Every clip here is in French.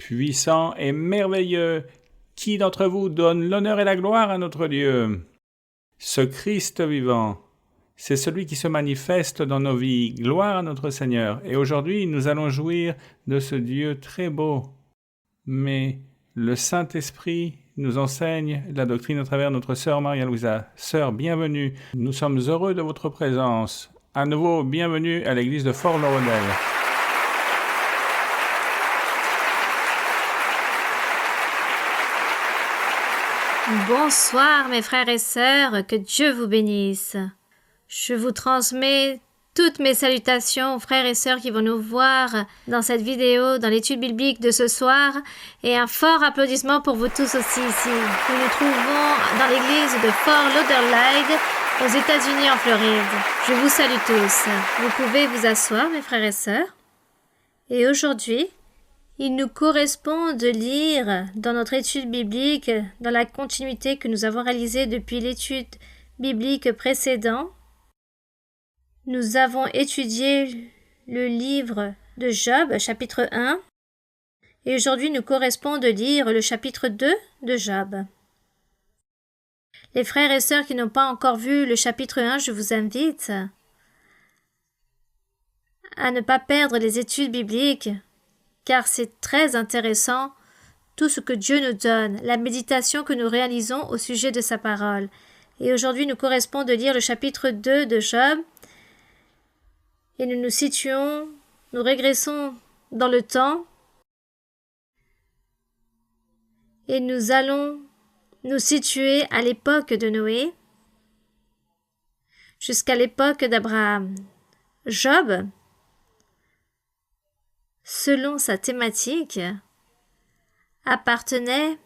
puissant et merveilleux, qui d'entre vous donne l'honneur et la gloire à notre Dieu? Ce Christ vivant, c'est celui qui se manifeste dans nos vies. Gloire à notre Seigneur. Et aujourd'hui, nous allons jouir de ce Dieu très beau. Mais le Saint-Esprit nous enseigne la doctrine à travers notre sœur Maria-Louisa. Sœur, bienvenue. Nous sommes heureux de votre présence. À nouveau, bienvenue à l'église de Fort-Lauderdale. Bonsoir mes frères et sœurs, que Dieu vous bénisse. Je vous transmets toutes mes salutations aux frères et sœurs qui vont nous voir dans cette vidéo, dans l'étude biblique de ce soir, et un fort applaudissement pour vous tous aussi ici. Nous nous trouvons dans l'église de Fort Lauderdale, aux États-Unis en Floride. Je vous salue tous. Vous pouvez vous asseoir mes frères et sœurs. Et aujourd'hui, il nous correspond de lire dans notre étude biblique, dans la continuité que nous avons réalisée depuis l'étude biblique précédente. Nous avons étudié le livre de Job, chapitre 1, et aujourd'hui nous correspond de lire le chapitre 2 de Job. Les frères et sœurs qui n'ont pas encore vu le chapitre 1, je vous invite à ne pas perdre les études bibliques, car c'est très intéressant tout ce que Dieu nous donne, la méditation que nous réalisons au sujet de sa parole. Et aujourd'hui, nous correspond de lire le chapitre 2 de Job, et nous nous situons, nous régressons dans le temps, et nous allons nous situer à l'époque de Noé, jusqu'à l'époque d'Abraham. Job, selon sa thématique, appartenait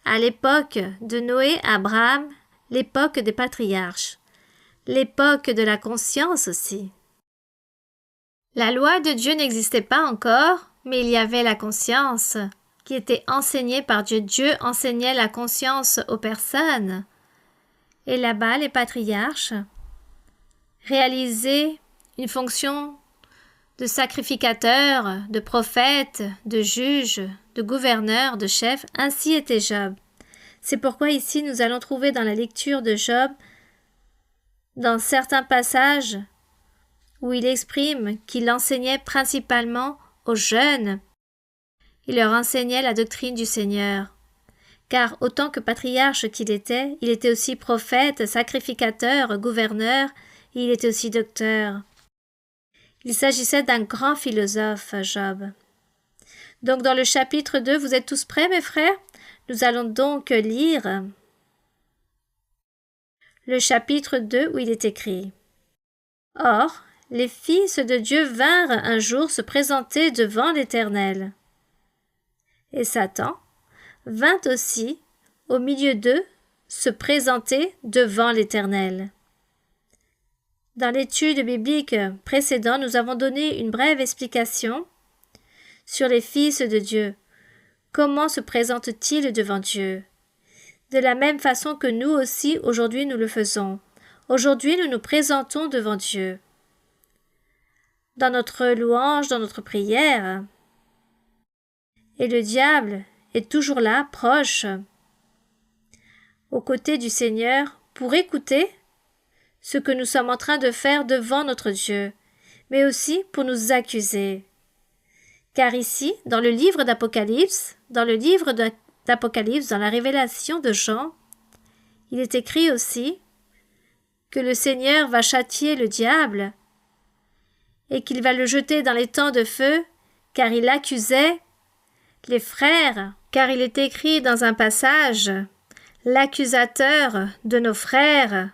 à l'époque de Noé, Abraham, l'époque des patriarches, l'époque de la conscience aussi. La loi de Dieu n'existait pas encore, mais il y avait la conscience qui était enseignée par Dieu. Dieu enseignait la conscience aux personnes. Et là-bas, les patriarches réalisaient une fonction de sacrificateur, de prophète, de juge, de gouverneur, de chef, ainsi était Job. C'est pourquoi ici nous allons trouver dans la lecture de Job, dans certains passages où il exprime qu'il enseignait principalement aux jeunes, il leur enseignait la doctrine du Seigneur. Car autant que patriarche qu'il était, il était aussi prophète, sacrificateur, gouverneur, et il était aussi docteur. Il s'agissait d'un grand philosophe, Job. Donc dans le chapitre 2, vous êtes tous prêts mes frères? Nous allons donc lire le chapitre 2 où il est écrit: Or, les fils de Dieu vinrent un jour se présenter devant l'Éternel. Et Satan vint aussi au milieu d'eux se présenter devant l'Éternel. Dans l'étude biblique précédente, nous avons donné une brève explication sur les fils de Dieu. Comment se présentent-ils devant Dieu? De la même façon que nous aussi, aujourd'hui, nous le faisons. Aujourd'hui, nous nous présentons devant Dieu. Dans notre louange, dans notre prière. Et le diable est toujours là, proche, aux côtés du Seigneur, pour écouter ce que nous sommes en train de faire devant notre Dieu, mais aussi pour nous accuser. Car ici, dans le livre d'Apocalypse, dans la révélation de Jean, il est écrit aussi que le Seigneur va châtier le diable et qu'il va le jeter dans les temps de feu, car il accusait les frères, car il est écrit dans un passage, l'accusateur de nos frères,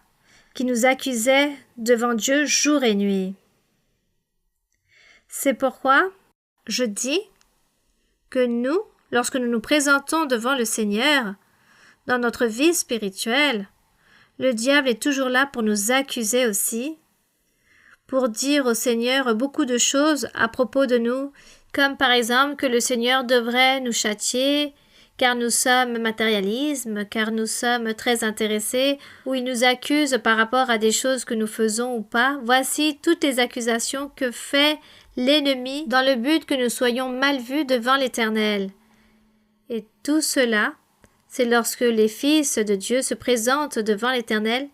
qui nous accusait devant Dieu jour et nuit. C'est pourquoi je dis que nous, lorsque nous nous présentons devant le Seigneur, dans notre vie spirituelle, le diable est toujours là pour nous accuser aussi, pour dire au Seigneur beaucoup de choses à propos de nous, comme par exemple que le Seigneur devrait nous châtier, car nous sommes matérialisme, car nous sommes très intéressés, ou il nous accuse par rapport à des choses que nous faisons ou pas. Voici toutes les accusations que fait l'ennemi dans le but que nous soyons mal vus devant l'Éternel. Et tout cela, c'est lorsque les fils de Dieu se présentent devant l'Éternel,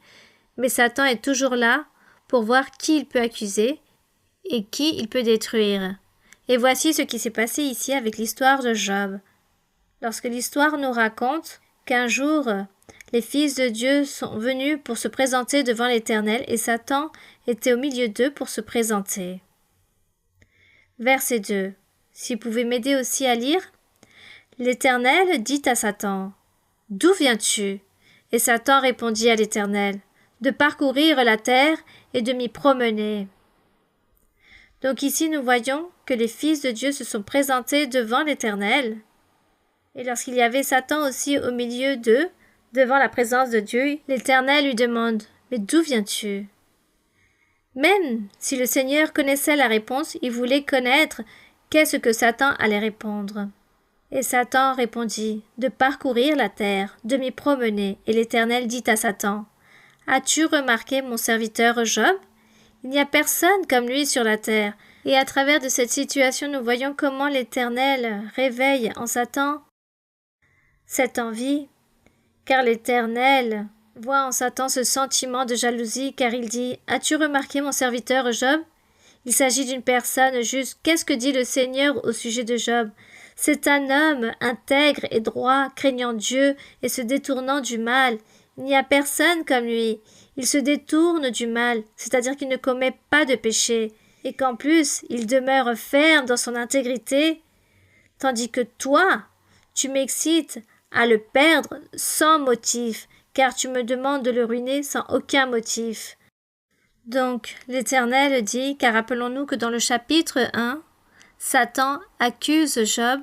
mais Satan est toujours là pour voir qui il peut accuser et qui il peut détruire. Et voici ce qui s'est passé ici avec l'histoire de Job. Lorsque l'histoire nous raconte qu'un jour, les fils de Dieu sont venus pour se présenter devant l'Éternel et Satan était au milieu d'eux pour se présenter. Verset 2. Si vous pouvez m'aider aussi à lire. L'Éternel dit à Satan, « D'où viens-tu » Et Satan répondit à l'Éternel, « De parcourir la terre et de m'y promener. » Donc ici nous voyons que les fils de Dieu se sont présentés devant l'Éternel. Et lorsqu'il y avait Satan aussi au milieu d'eux, devant la présence de Dieu, l'Éternel lui demande « Mais d'où viens-tu » Même si le Seigneur connaissait la réponse, il voulait connaître qu'est-ce que Satan allait répondre. Et Satan répondit « De parcourir la terre, de m'y promener. » Et l'Éternel dit à Satan « As-tu remarqué mon serviteur Job ? Il n'y a personne comme lui sur la terre. » Et à travers de cette situation, nous voyons comment l'Éternel réveille en Satan cette envie, car l'Éternel voit en Satan ce sentiment de jalousie, car il dit « As-tu remarqué mon serviteur Job ? Il s'agit d'une personne juste. Qu'est-ce que dit le Seigneur au sujet de Job ? C'est un homme intègre et droit, craignant Dieu et se détournant du mal. Il n'y a personne comme lui. Il se détourne du mal, c'est-à-dire qu'il ne commet pas de péché, et qu'en plus, il demeure ferme dans son intégrité, tandis que toi, tu m'excites à le perdre sans motif, car tu me demandes de le ruiner sans aucun motif. » Donc, l'Éternel dit, car rappelons-nous que dans le chapitre 1, Satan accuse Job,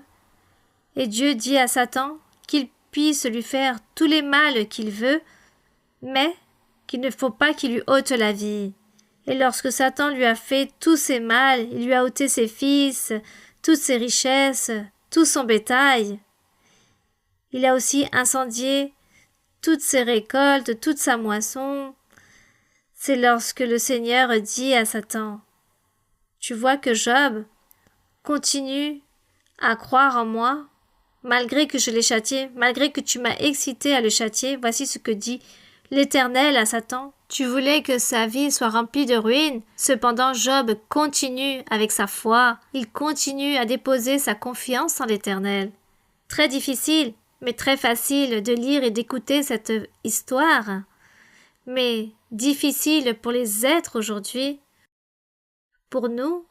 et Dieu dit à Satan qu'il puisse lui faire tous les mal qu'il veut, mais qu'il ne faut pas qu'il lui ôte la vie. Et lorsque Satan lui a fait tous ses mal, il lui a ôté ses fils, toutes ses richesses, tout son bétail. Il a aussi incendié toutes ses récoltes, toute sa moisson. C'est lorsque le Seigneur dit à Satan, « Tu vois que Job continue à croire en moi, malgré que je l'ai châtié, malgré que tu m'as excité à le châtier. Voici ce que dit l'Éternel à Satan. Tu voulais que sa vie soit remplie de ruines. Cependant, Job continue avec sa foi. Il continue à déposer sa confiance en l'Éternel. » Très difficile, mais très facile de lire et d'écouter cette histoire. Mais difficile pour les êtres aujourd'hui, pour nous,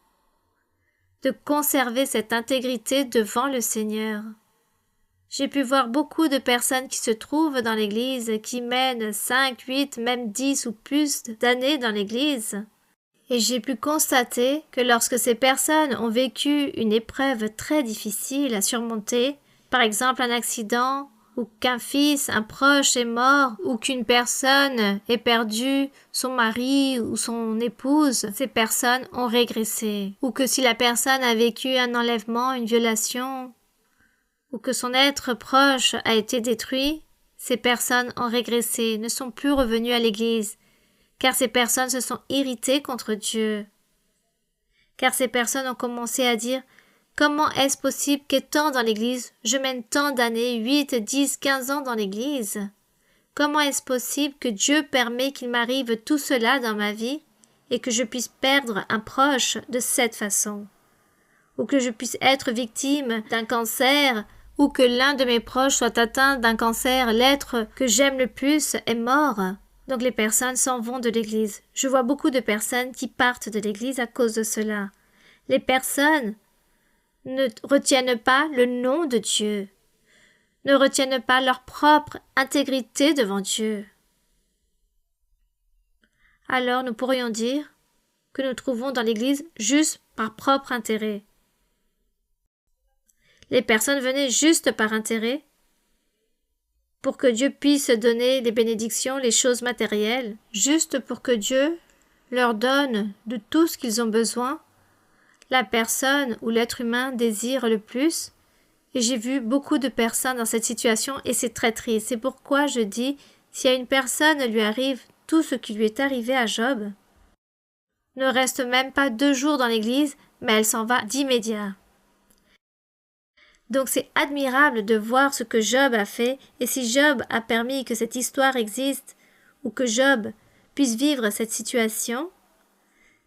de conserver cette intégrité devant le Seigneur. J'ai pu voir beaucoup de personnes qui se trouvent dans l'Église, qui mènent 5, 8, même 10 ou plus d'années dans l'Église. Et j'ai pu constater que lorsque ces personnes ont vécu une épreuve très difficile à surmonter, par exemple un accident, ou qu'un fils, un proche est mort, ou qu'une personne ait perdu son mari ou son épouse, ces personnes ont régressé. Ou que si la personne a vécu un enlèvement, une violation, ou que son être proche a été détruit, ces personnes ont régressé, ne sont plus revenues à l'Église, car ces personnes se sont irritées contre Dieu. Car ces personnes ont commencé à dire « Comment est-ce possible qu'étant dans l'Église, je mène tant d'années, 8, 10, 15 ans dans l'Église? Comment est-ce possible que Dieu permet qu'il m'arrive tout cela dans ma vie et que je puisse perdre un proche de cette façon? Ou que je puisse être victime d'un cancer, ou que l'un de mes proches soit atteint d'un cancer, l'être que j'aime le plus est mort. » Donc les personnes s'en vont de l'Église. Je vois beaucoup de personnes qui partent de l'Église à cause de cela. Les personnes ne retiennent pas le nom de Dieu, ne retiennent pas leur propre intégrité devant Dieu. Alors nous pourrions dire que nous trouvons dans l'Église juste par propre intérêt. Les personnes venaient juste par intérêt pour que Dieu puisse donner les bénédictions, les choses matérielles, juste pour que Dieu leur donne de tout ce qu'ils ont besoin, la personne ou l'être humain désire le plus. Et j'ai vu beaucoup de personnes dans cette situation et c'est très triste. C'est pourquoi je dis, si à une personne lui arrive tout ce qui lui est arrivé à Job, ne reste même pas 2 jours dans l'Église, mais elle s'en va d'immédiat. Donc c'est admirable de voir ce que Job a fait, et si Job a permis que cette histoire existe, ou que Job puisse vivre cette situation,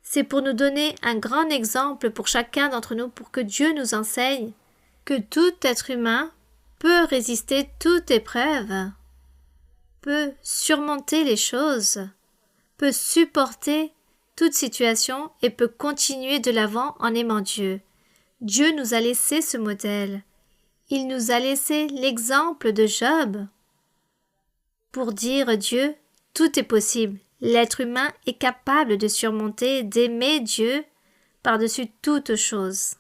c'est pour nous donner un grand exemple pour chacun d'entre nous, pour que Dieu nous enseigne que tout être humain peut résister toute épreuve, peut surmonter les choses, peut supporter toute situation et peut continuer de l'avant en aimant Dieu. Dieu nous a laissé ce modèle. Il nous a laissé l'exemple de Job pour dire Dieu, tout est possible. L'être humain est capable de surmonter, d'aimer Dieu par-dessus toute chose,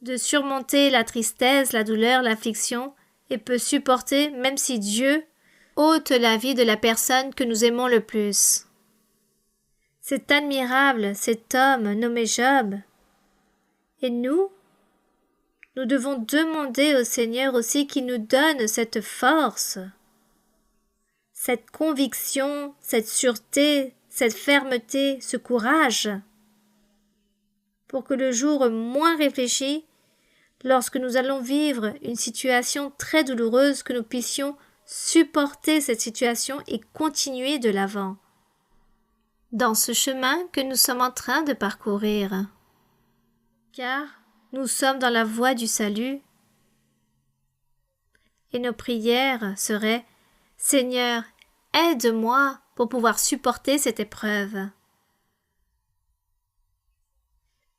de surmonter la tristesse, la douleur, l'affliction et peut supporter même si Dieu ôte la vie de la personne que nous aimons le plus. C'est admirable, cet homme nommé Job. Et nous devons demander au Seigneur aussi qu'il nous donne cette force, cette conviction, cette sûreté, cette fermeté, ce courage, pour que le jour moins réfléchi, lorsque nous allons vivre une situation très douloureuse, que nous puissions supporter cette situation et continuer de l'avant, dans ce chemin que nous sommes en train de parcourir. Car nous sommes dans la voie du salut, et nos prières seraient « Seigneur, aide-moi pour pouvoir supporter cette épreuve. »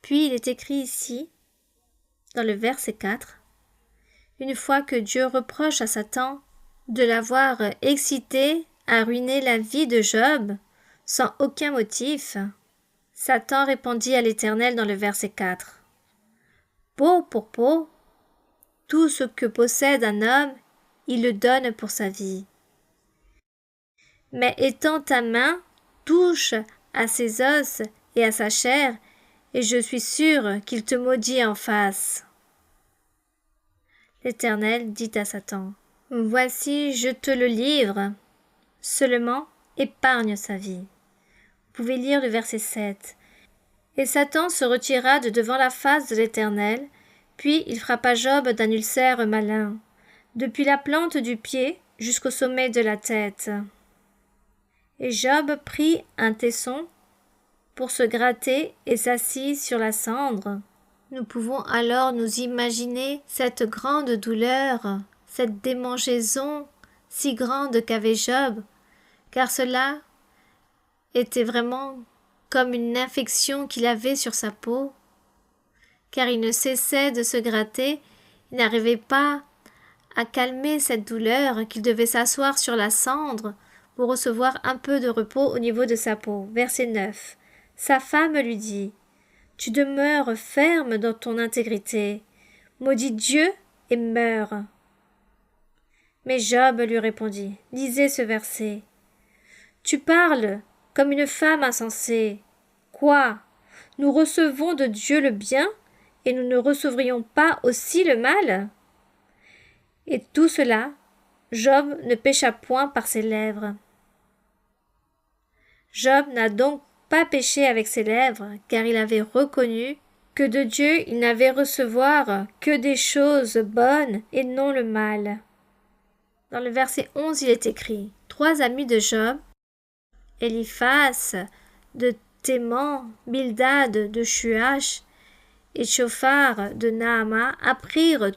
Puis il est écrit ici, dans le verset 4, une fois que Dieu reproche à Satan de l'avoir excité à ruiner la vie de Job sans aucun motif, Satan répondit à l'Éternel dans le verset 4. Peau pour peau, tout ce que possède un homme, il le donne pour sa vie. Mais étends ta main, touche à ses os et à sa chair, et je suis sûr qu'il te maudit en face. L'Éternel dit à Satan, « Voici, je te le livre, seulement épargne sa vie. » Vous pouvez lire le verset 7. Et Satan se retira de devant la face de l'Éternel, puis il frappa Job d'un ulcère malin, depuis la plante du pied jusqu'au sommet de la tête. Et Job prit un tesson pour se gratter et s'assit sur la cendre. Nous pouvons alors nous imaginer cette grande douleur, cette démangeaison si grande qu'avait Job, car cela était vraiment comme une infection qu'il avait sur sa peau, car il ne cessait de se gratter, il n'arrivait pas à calmer cette douleur, qu'il devait s'asseoir sur la cendre pour recevoir un peu de repos au niveau de sa peau. Verset 9. Sa femme lui dit, « Tu demeures ferme dans ton intégrité, maudis Dieu et meurs. » Mais Job lui répondit, « Lisez ce verset. Tu parles comme une femme insensée. Quoi? Nous recevons de Dieu le bien et nous ne recevrions pas aussi le mal? » Et tout cela, Job ne pécha point par ses lèvres. Job n'a donc pas péché avec ses lèvres, car il avait reconnu que de Dieu il n'avait recevoir que des choses bonnes et non le mal. Dans le verset 11, il est écrit, 3 amis de Job, Eliphaz de Théman, Bildad de Shuach et Tchophar de Naama apprirent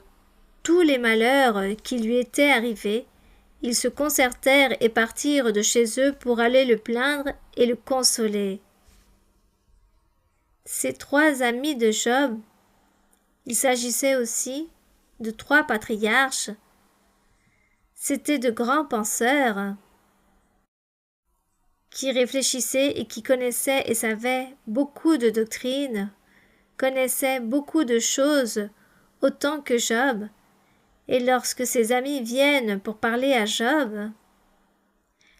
tous les malheurs qui lui étaient arrivés. Ils se concertèrent et partirent de chez eux pour aller le plaindre et le consoler. Ces 3 amis de Job, il s'agissait aussi de 3 patriarches. C'étaient de grands penseurs qui réfléchissaient et qui connaissaient et savaient beaucoup de doctrines, connaissaient beaucoup de choses autant que Job. Et lorsque ses amis viennent pour parler à Job,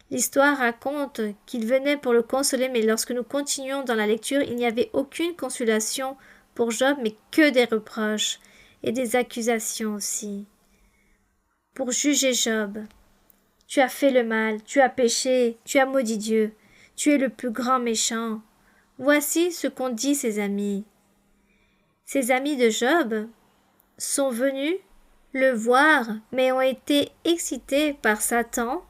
l'histoire raconte qu'ils venaient pour le consoler, mais lorsque nous continuons dans la lecture, il n'y avait aucune consolation pour Job, mais que des reproches et des accusations aussi. Pour juger Job, tu as fait le mal, tu as péché, tu as maudit Dieu, tu es le plus grand méchant. Voici ce qu'ont dit ses amis. Ces amis de Job sont venus le voir, mais ont été excités par Satan,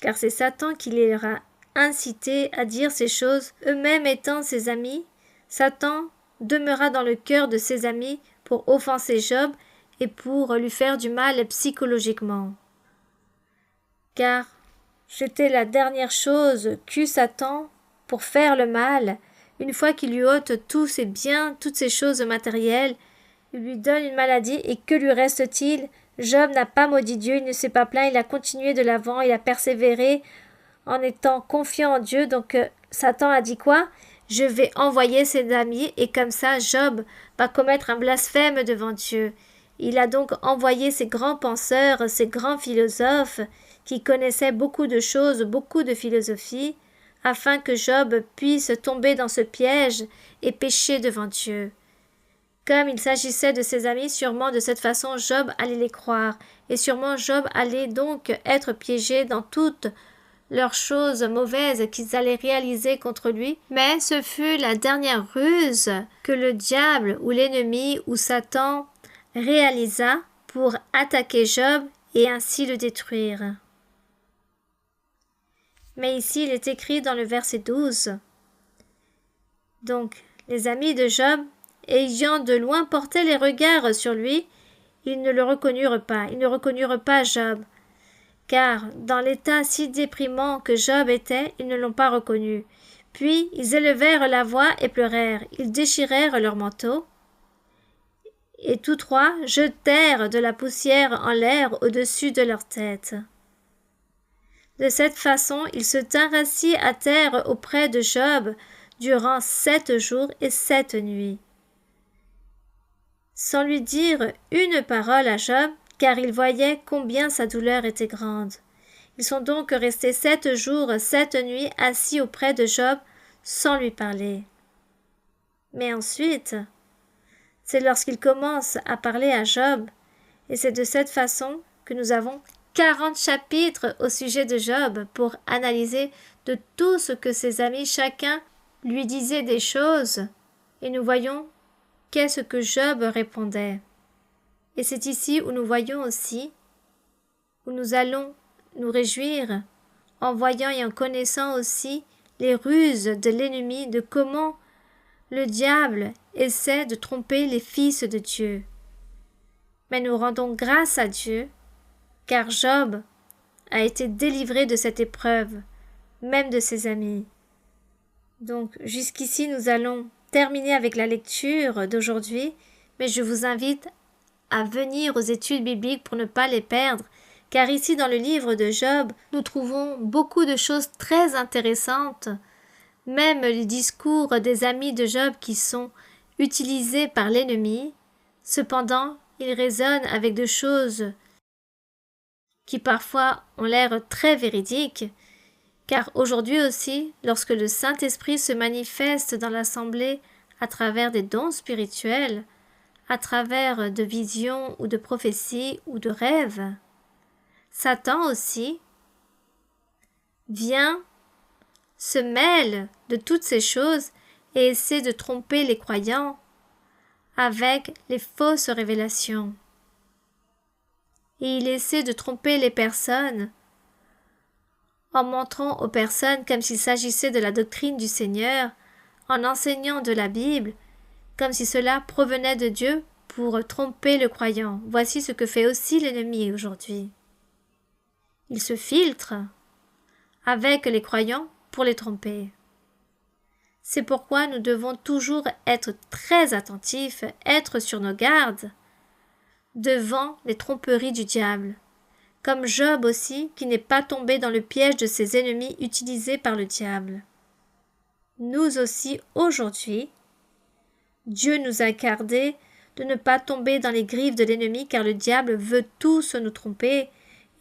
car c'est Satan qui les a incités à dire ces choses, eux-mêmes étant ses amis. Satan demeura dans le cœur de ses amis pour offenser Job et pour lui faire du mal psychologiquement. Car c'était la dernière chose qu'eut Satan pour faire le mal. Une fois qu'il lui ôte tous ses biens, toutes ses choses matérielles, il lui donne une maladie, et que lui reste-t-il? Job n'a pas maudit Dieu, il ne s'est pas plaint, il a continué de l'avant, il a persévéré en étant confiant en Dieu. Donc Satan a dit quoi? Je vais envoyer ses amis, et comme ça Job va commettre un blasphème devant Dieu. Il a donc envoyé ses grands penseurs, ses grands philosophes, qui connaissaient beaucoup de choses, beaucoup de philosophie, afin que Job puisse tomber dans ce piège et pécher devant Dieu. Comme il s'agissait de ses amis, sûrement de cette façon Job allait les croire, et sûrement Job allait donc être piégé dans toutes leurs choses mauvaises qu'ils allaient réaliser contre lui. Mais ce fut la dernière ruse que le diable ou l'ennemi ou Satan réalisa pour attaquer Job et ainsi le détruire. Mais ici il est écrit dans le verset 12. Donc les amis de Job, ayant de loin porté les regards sur lui, ils ne le reconnurent pas, ils ne reconnurent pas Job, car dans l'état si déprimant que Job était, ils ne l'ont pas reconnu. Puis ils élevèrent la voix et pleurèrent, ils déchirèrent leurs manteaux, et tous trois jetèrent de la poussière en l'air au-dessus de leur tête. De cette façon, ils se tinrent assis à terre auprès de Job durant 7 jours et 7 nuits, sans lui dire une parole à Job, car ils voyaient combien sa douleur était grande. Ils sont donc restés 7 jours, 7 nuits assis auprès de Job, sans lui parler. Mais ensuite, c'est lorsqu'ils commencent à parler à Job, et c'est de cette façon que nous avons 40 chapitres au sujet de Job pour analyser de tout ce que ses amis chacun lui disaient des choses, et nous voyons qu'est-ce que Job répondait. Et c'est ici où nous voyons aussi, où nous allons nous réjouir en voyant et en connaissant aussi les ruses de l'ennemi, de comment le diable essaie de tromper les fils de Dieu. Mais nous rendons grâce à Dieu, car Job a été délivré de cette épreuve, même de ses amis. Donc jusqu'ici nous allons terminer avec la lecture d'aujourd'hui, mais je vous invite à venir aux études bibliques pour ne pas les perdre, car ici dans le livre de Job, nous trouvons beaucoup de choses très intéressantes, même les discours des amis de Job qui sont utilisés par l'ennemi. Cependant, ils résonnent avec des choses qui parfois ont l'air très véridiques, car aujourd'hui aussi, lorsque le Saint-Esprit se manifeste dans l'assemblée à travers des dons spirituels, à travers de visions ou de prophéties ou de rêves, Satan aussi vient, se mêle de toutes ces choses et essaie de tromper les croyants avec les fausses révélations. Et il essaie de tromper les personnes en montrant aux personnes comme s'il s'agissait de la doctrine du Seigneur, en enseignant de la Bible, comme si cela provenait de Dieu pour tromper le croyant. Voici ce que fait aussi l'ennemi aujourd'hui. Il se filtre avec les croyants pour les tromper. C'est pourquoi nous devons toujours être très attentifs, être sur nos gardes devant les tromperies du diable, comme Job aussi, qui n'est pas tombé dans le piège de ses ennemis utilisés par le diable. Nous aussi, aujourd'hui, Dieu nous a gardés de ne pas tomber dans les griffes de l'ennemi, car le diable veut tous nous tromper,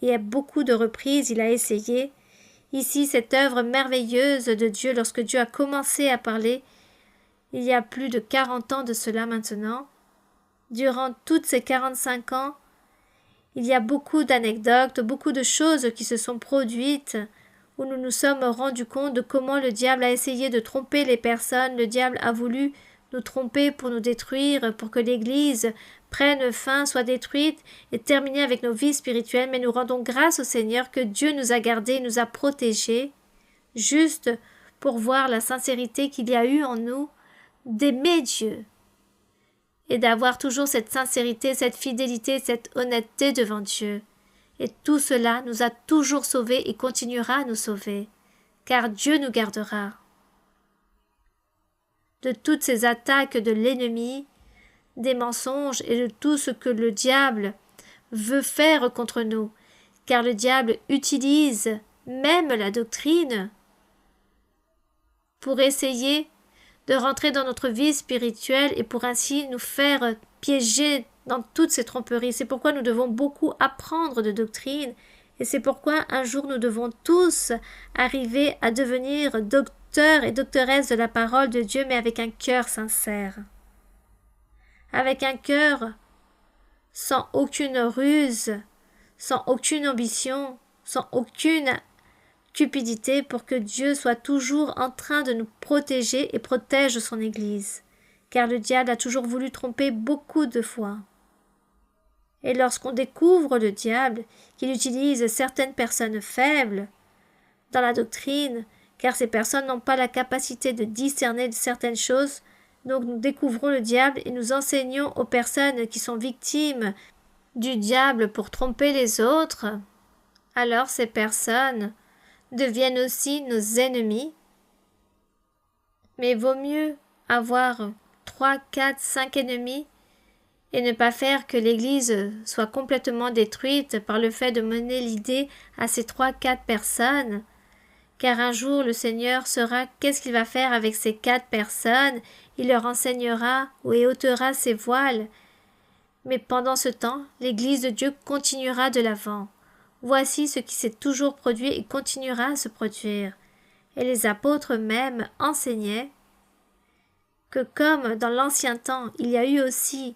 et à beaucoup de reprises il a essayé. Ici, cette œuvre merveilleuse de Dieu, lorsque Dieu a commencé à parler, il y a plus de 40 ans de cela maintenant, durant toutes ces 45 ans, il y a beaucoup d'anecdotes, beaucoup de choses qui se sont produites, où nous nous sommes rendus compte de comment le diable a essayé de tromper les personnes, le diable a voulu nous tromper pour nous détruire, pour que l'Église prenne fin, soit détruite et terminée avec nos vies spirituelles, mais nous rendons grâce au Seigneur que Dieu nous a gardés, nous a protégés, juste pour voir la sincérité qu'il y a eu en nous d'aimer Dieu et d'avoir toujours cette sincérité, cette fidélité, cette honnêteté devant Dieu. Et tout cela nous a toujours sauvés et continuera à nous sauver, car Dieu nous gardera de toutes ces attaques de l'ennemi, des mensonges et de tout ce que le diable veut faire contre nous, car le diable utilise même la doctrine pour essayer de rentrer dans notre vie spirituelle et pour ainsi nous faire piéger dans toutes ces tromperies. C'est pourquoi nous devons beaucoup apprendre de doctrine et c'est pourquoi un jour nous devons tous arriver à devenir docteurs et doctoresses de la parole de Dieu, mais avec un cœur sincère, avec un cœur sans aucune ruse, sans aucune ambition, sans aucune cupidité, pour que Dieu soit toujours en train de nous protéger et protège son Église, car le diable a toujours voulu tromper beaucoup de fois. Et lorsqu'on découvre le diable, qu'il utilise certaines personnes faibles dans la doctrine, car ces personnes n'ont pas la capacité de discerner certaines choses, donc nous découvrons le diable et nous enseignons aux personnes qui sont victimes du diable pour tromper les autres, alors ces personnes deviennent aussi nos ennemis. Mais vaut mieux avoir 3, 4, 5 ennemis et ne pas faire que l'Église soit complètement détruite par le fait de mener l'idée à ces 3, 4 personnes, car un jour le Seigneur saura qu'est-ce qu'il va faire avec ces 4 personnes, il leur enseignera ou ôtera ses voiles. Mais pendant ce temps, l'Église de Dieu continuera de l'avant. Voici ce qui s'est toujours produit et continuera à se produire. Et les apôtres même enseignaient que comme dans l'ancien temps, il y a eu aussi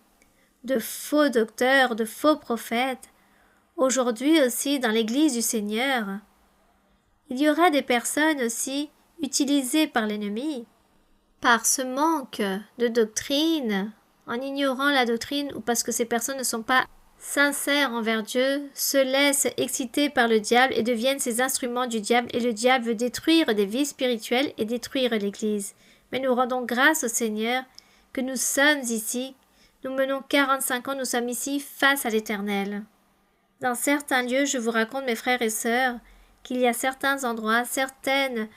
de faux docteurs, de faux prophètes, aujourd'hui aussi dans l'Église du Seigneur, il y aura des personnes aussi utilisées par l'ennemi. Par ce manque de doctrine, en ignorant la doctrine ou parce que ces personnes ne sont pas sincères envers Dieu, se laissent exciter par le diable et deviennent ces instruments du diable, et le diable veut détruire des vies spirituelles et détruire l'Église. Mais nous rendons grâce au Seigneur que nous sommes ici, nous menons 45 ans, nous sommes ici face à l'Éternel. Dans certains lieux, je vous raconte mes frères et sœurs, qu'il y a certains endroits, certaines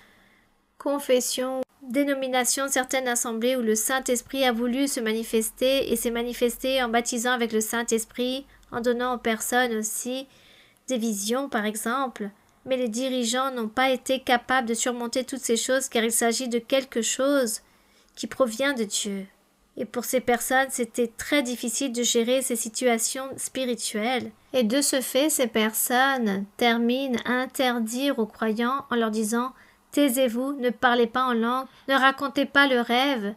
confessions, dénominations, certaines assemblées où le Saint-Esprit a voulu se manifester et s'est manifesté en baptisant avec le Saint-Esprit, en donnant aux personnes aussi des visions par exemple, mais les dirigeants n'ont pas été capables de surmonter toutes ces choses car il s'agit de quelque chose qui provient de Dieu. Et pour ces personnes, c'était très difficile de gérer ces situations spirituelles. Et de ce fait, ces personnes terminent à interdire aux croyants en leur disant « Taisez-vous, ne parlez pas en langue, ne racontez pas le rêve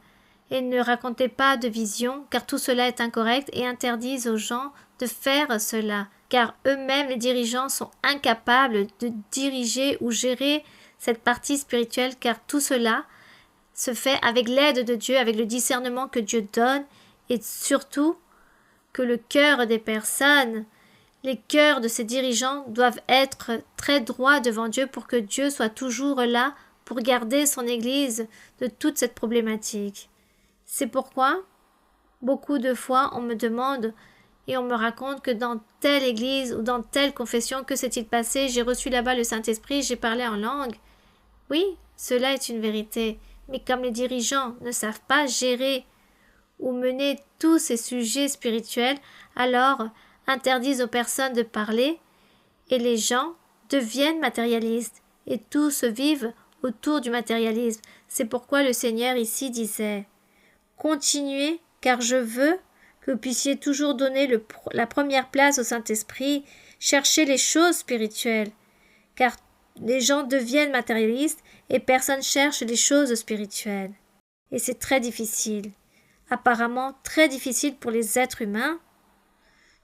et ne racontez pas de vision, car tout cela est incorrect, et interdisent aux gens de faire cela, car eux-mêmes, les dirigeants, sont incapables de diriger ou gérer cette partie spirituelle, car tout cela se fait avec l'aide de Dieu, avec le discernement que Dieu donne, et surtout que le cœur des personnes, les cœurs de ces dirigeants doivent être très droits devant Dieu pour que Dieu soit toujours là pour garder son Église de toute cette problématique. C'est pourquoi, beaucoup de fois, on me demande et on me raconte que dans telle église ou dans telle confession, que s'est-il passé? J'ai reçu là-bas le Saint-Esprit, j'ai parlé en langue. Oui, cela est une vérité. Mais comme les dirigeants ne savent pas gérer ou mener tous ces sujets spirituels, alors interdisent aux personnes de parler et les gens deviennent matérialistes et tous vivent autour du matérialisme. C'est pourquoi le Seigneur ici disait « Continuez, car je veux que vous puissiez toujours donner la première place au Saint-Esprit, chercher les choses spirituelles, car les gens deviennent matérialistes et personne cherche les choses spirituelles. Et c'est très difficile, apparemment très difficile pour les êtres humains,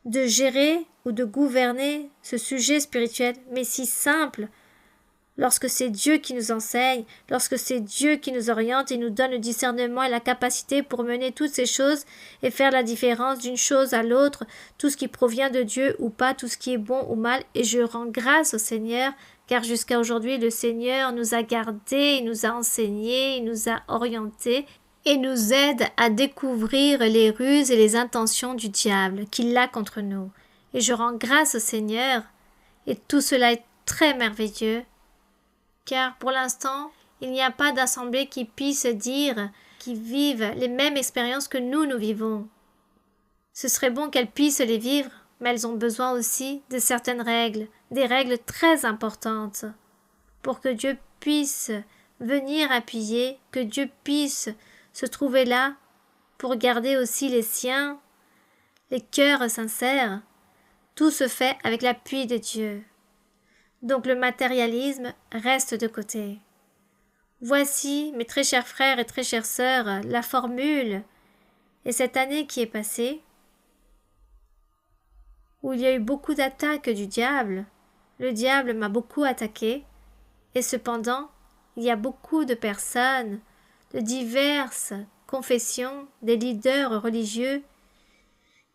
de gérer ou de gouverner ce sujet spirituel, mais si simple lorsque c'est Dieu qui nous enseigne, lorsque c'est Dieu qui nous oriente et nous donne le discernement et la capacité pour mener toutes ces choses et faire la différence d'une chose à l'autre, tout ce qui provient de Dieu ou pas, tout ce qui est bon ou mal, et je rends grâce au Seigneur, car jusqu'à aujourd'hui le Seigneur nous a gardés, il nous a enseignés, il nous a orientés, et nous aide à découvrir les ruses et les intentions du diable qu'il a contre nous. Et je rends grâce au Seigneur, et tout cela est très merveilleux, car pour l'instant, il n'y a pas d'assemblée qui puisse dire qu'ils vivent les mêmes expériences que nous vivons. Ce serait bon qu'elles puissent les vivre, mais elles ont besoin aussi de certaines règles, des règles très importantes, pour que Dieu puisse venir appuyer, que Dieu puisse se trouver là pour garder aussi les siens, les cœurs sincères. Tout se fait avec l'appui de Dieu. Donc le matérialisme reste de côté. Voici, mes très chers frères et très chères sœurs, la formule. Et cette année qui est passée, où il y a eu beaucoup d'attaques du diable, le diable m'a beaucoup attaqué, et cependant, il y a beaucoup de personnes, de diverses confessions, des leaders religieux,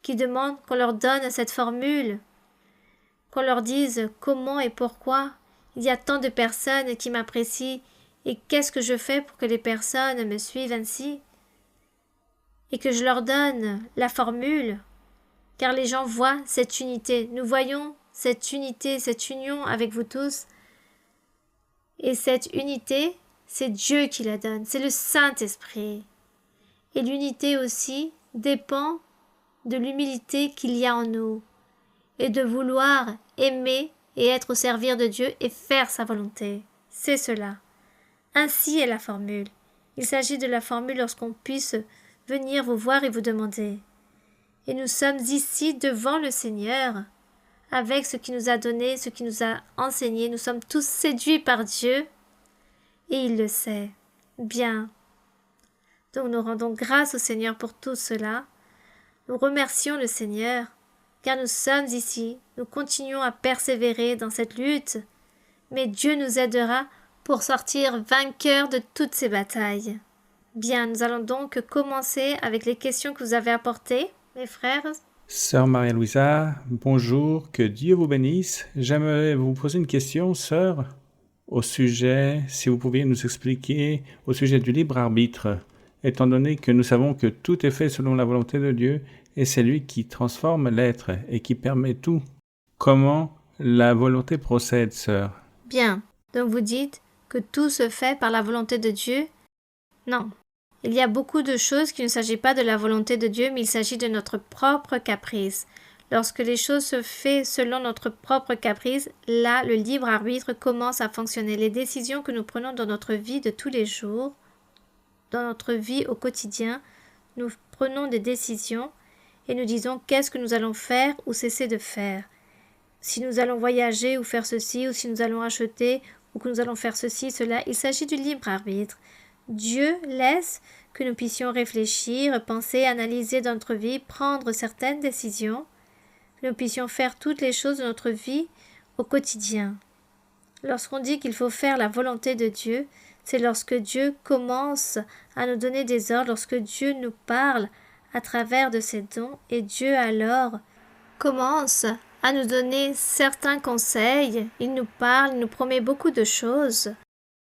qui demandent qu'on leur donne cette formule, qu'on leur dise comment et pourquoi il y a tant de personnes qui m'apprécient et qu'est-ce que je fais pour que les personnes me suivent ainsi, et que je leur donne la formule, car les gens voient cette unité, nous voyons cette unité, cette union avec vous tous, et cette unité, c'est Dieu qui la donne, c'est le Saint-Esprit, et l'unité aussi dépend de l'humilité qu'il y a en nous, et de vouloir aimer et être au servir de Dieu et faire sa volonté. C'est cela. Ainsi est la formule. Il s'agit de la formule lorsqu'on puisse venir vous voir et vous demander. Et nous sommes ici devant le Seigneur, avec ce qu'il nous a donné, ce qu'il nous a enseigné. Nous sommes tous séduits par Dieu, et il le sait. Bien. Donc nous rendons grâce au Seigneur pour tout cela. Nous remercions le Seigneur, car nous sommes ici, nous continuons à persévérer dans cette lutte, mais Dieu nous aidera pour sortir vainqueurs de toutes ces batailles. Bien, nous allons donc commencer avec les questions que vous avez apportées, mes frères. Sœur Maria-Louisa, bonjour, que Dieu vous bénisse. J'aimerais vous poser une question, sœur, au sujet, si vous pouviez nous expliquer, au sujet du libre arbitre, étant donné que nous savons que tout est fait selon la volonté de Dieu, et c'est lui qui transforme l'être et qui permet tout. Comment la volonté procède, sœur? Bien, donc vous dites que tout se fait par la volonté de Dieu? Non. Il y a beaucoup de choses qu'il ne s'agit pas de la volonté de Dieu, mais il s'agit de notre propre caprice. Lorsque les choses se font selon notre propre caprice, là, le libre arbitre commence à fonctionner. Les décisions que nous prenons dans notre vie de tous les jours, dans notre vie au quotidien, nous prenons des décisions et nous disons qu'est-ce que nous allons faire ou cesser de faire. Si nous allons voyager ou faire ceci, ou si nous allons acheter ou que nous allons faire ceci, cela, il s'agit du libre arbitre. Dieu laisse que nous puissions réfléchir, penser, analyser dans notre vie, prendre certaines décisions, que nous puissions faire toutes les choses de notre vie au quotidien. Lorsqu'on dit qu'il faut faire la volonté de Dieu, c'est lorsque Dieu commence à nous donner des ordres, lorsque Dieu nous parle à travers de ses dons, et Dieu alors commence à nous donner certains conseils, il nous parle, il nous promet beaucoup de choses,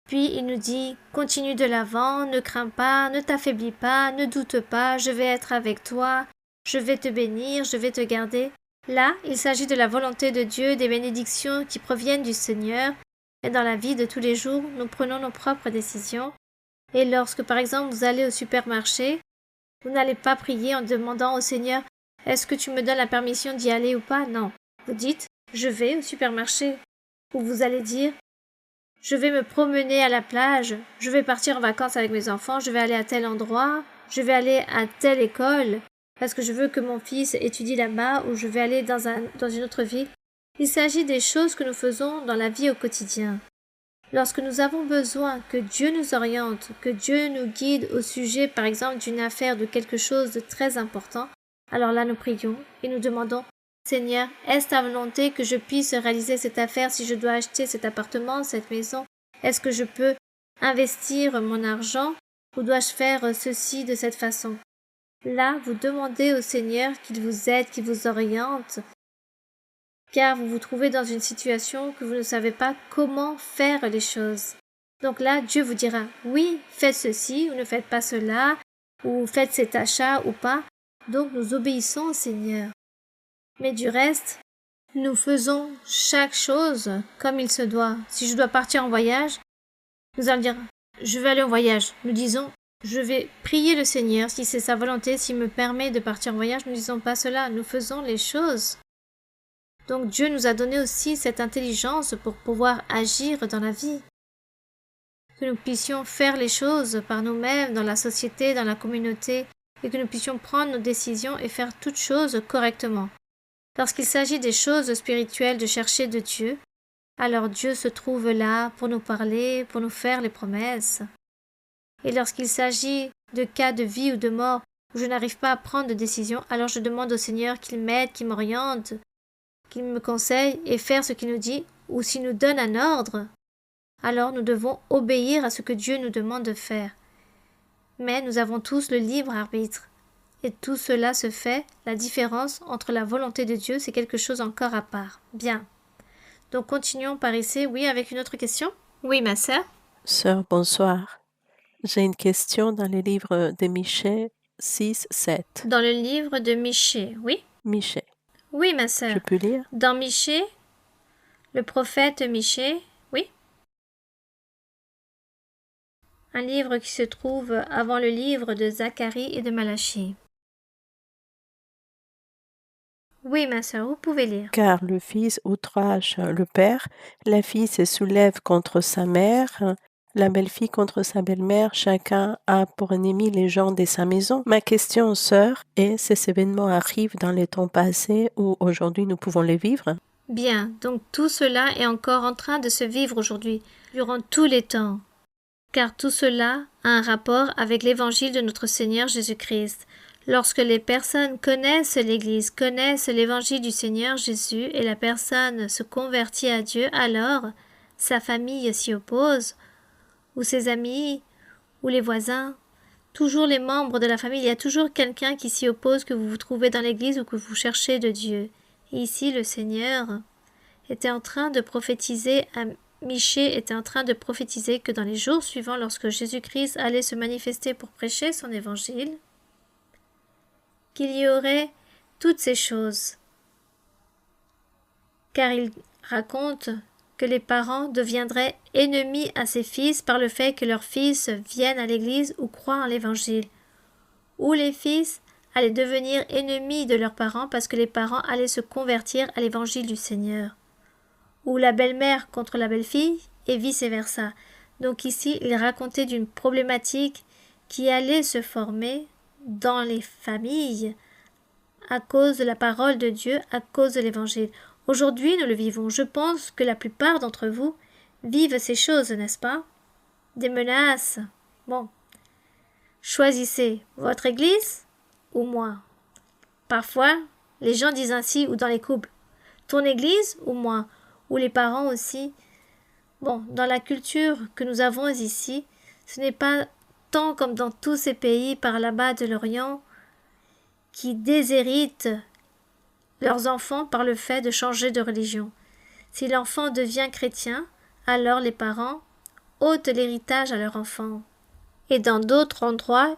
puis il nous dit « Continue de l'avant, ne crains pas, ne t'affaiblis pas, ne doute pas, je vais être avec toi, je vais te bénir, je vais te garder. » Là, il s'agit de la volonté de Dieu, des bénédictions qui proviennent du Seigneur, et dans la vie de tous les jours, nous prenons nos propres décisions. Et lorsque, par exemple, vous allez au supermarché, vous n'allez pas prier en demandant au Seigneur « Est-ce que tu me donnes la permission d'y aller ou pas ?» Non. Vous dites « Je vais au supermarché. » Ou vous allez dire « Je vais me promener à la plage. Je vais partir en vacances avec mes enfants. Je vais aller à tel endroit. Je vais aller à telle école parce que je veux que mon fils étudie là-bas ou je vais aller dans une autre ville. » Il s'agit des choses que nous faisons dans la vie au quotidien. Lorsque nous avons besoin que Dieu nous oriente, que Dieu nous guide au sujet, par exemple, d'une affaire, de quelque chose de très important, alors là nous prions et nous demandons Seigneur, est-ce ta volonté que je puisse réaliser cette affaire si je dois acheter cet appartement, cette maison? Est-ce que je peux investir mon argent ou dois-je faire ceci de cette façon? Là, vous demandez au Seigneur qu'il vous aide, qu'il vous oriente, car vous vous trouvez dans une situation que vous ne savez pas comment faire les choses. Donc là, Dieu vous dira, oui, faites ceci ou ne faites pas cela, ou faites cet achat ou pas. Donc nous obéissons au Seigneur. Mais du reste, nous faisons chaque chose comme il se doit. Si je dois partir en voyage, nous allons dire, je vais aller en voyage. Nous disons, je vais prier le Seigneur si c'est sa volonté, s'il me permet de partir en voyage. Nous ne disons pas cela, nous faisons les choses. Donc Dieu nous a donné aussi cette intelligence pour pouvoir agir dans la vie. Que nous puissions faire les choses par nous-mêmes, dans la société, dans la communauté, et que nous puissions prendre nos décisions et faire toutes choses correctement. Lorsqu'il s'agit des choses spirituelles, de chercher de Dieu, alors Dieu se trouve là pour nous parler, pour nous faire les promesses. Et lorsqu'il s'agit de cas de vie ou de mort où je n'arrive pas à prendre de décision, alors je demande au Seigneur qu'il m'aide, qu'il m'oriente, qu'il me conseille et faire ce qu'il nous dit, ou s'il nous donne un ordre, alors nous devons obéir à ce que Dieu nous demande de faire. Mais nous avons tous le libre arbitre. Et tout cela se fait, la différence entre la volonté de Dieu, c'est quelque chose encore à part. Bien. Donc continuons par ici, oui, avec une autre question? Oui, ma sœur. Sœur, bonsoir. J'ai une question dans le livre de Michée 6, 7. Dans le livre de Michée, oui? Michée, Oui, ma je sœur. peux lire? Dans Michée, le prophète Michée, oui? Un livre qui se trouve avant le livre de Zacharie et de Malachie. Oui, ma sœur, vous pouvez lire. Car le fils outrage le père, la fille se soulève contre sa mère, la belle-fille contre sa belle-mère, chacun a pour ennemi les gens de sa maison. Ma question, sœur, est ces événements arrivent dans les temps passés ou aujourd'hui nous pouvons les vivre? Bien, donc tout cela est encore en train de se vivre aujourd'hui, durant tous les temps. Car tout cela a un rapport avec l'évangile de notre Seigneur Jésus-Christ. Lorsque les personnes connaissent l'Église, connaissent l'évangile du Seigneur Jésus et la personne se convertit à Dieu, alors sa famille s'y oppose, ou ses amis, ou les voisins, toujours les membres de la famille, il y a toujours quelqu'un qui s'y oppose, que vous vous trouvez dans l'Église ou que vous cherchez de Dieu. Et ici, le Seigneur était en train de prophétiser Michée était en train de prophétiser que dans les jours suivants, lorsque Jésus-Christ allait se manifester pour prêcher son évangile, qu'il y aurait toutes ces choses. Car il raconte que les parents deviendraient ennemis à ses fils par le fait que leurs fils viennent à l'église ou croient en l'évangile. Ou les fils allaient devenir ennemis de leurs parents parce que les parents allaient se convertir à l'évangile du Seigneur. Ou la belle-mère contre la belle-fille, et vice-versa. Donc ici, il racontait d'une problématique qui allait se former dans les familles à cause de la parole de Dieu, à cause de l'Évangile. Aujourd'hui, nous le vivons. Je pense que la plupart d'entre vous vivent ces choses, n'est-ce pas? Des menaces. Bon. Choisissez votre Église ou moi. Parfois, les gens disent ainsi, ou dans les couples. Ton Église ou moi? Ou les parents aussi. Bon, dans la culture que nous avons ici, ce n'est pas tant comme dans tous ces pays par là-bas de l'Orient qui déshéritent leurs enfants par le fait de changer de religion. Si l'enfant devient chrétien, alors les parents ôtent l'héritage à leur enfant. Et dans d'autres endroits,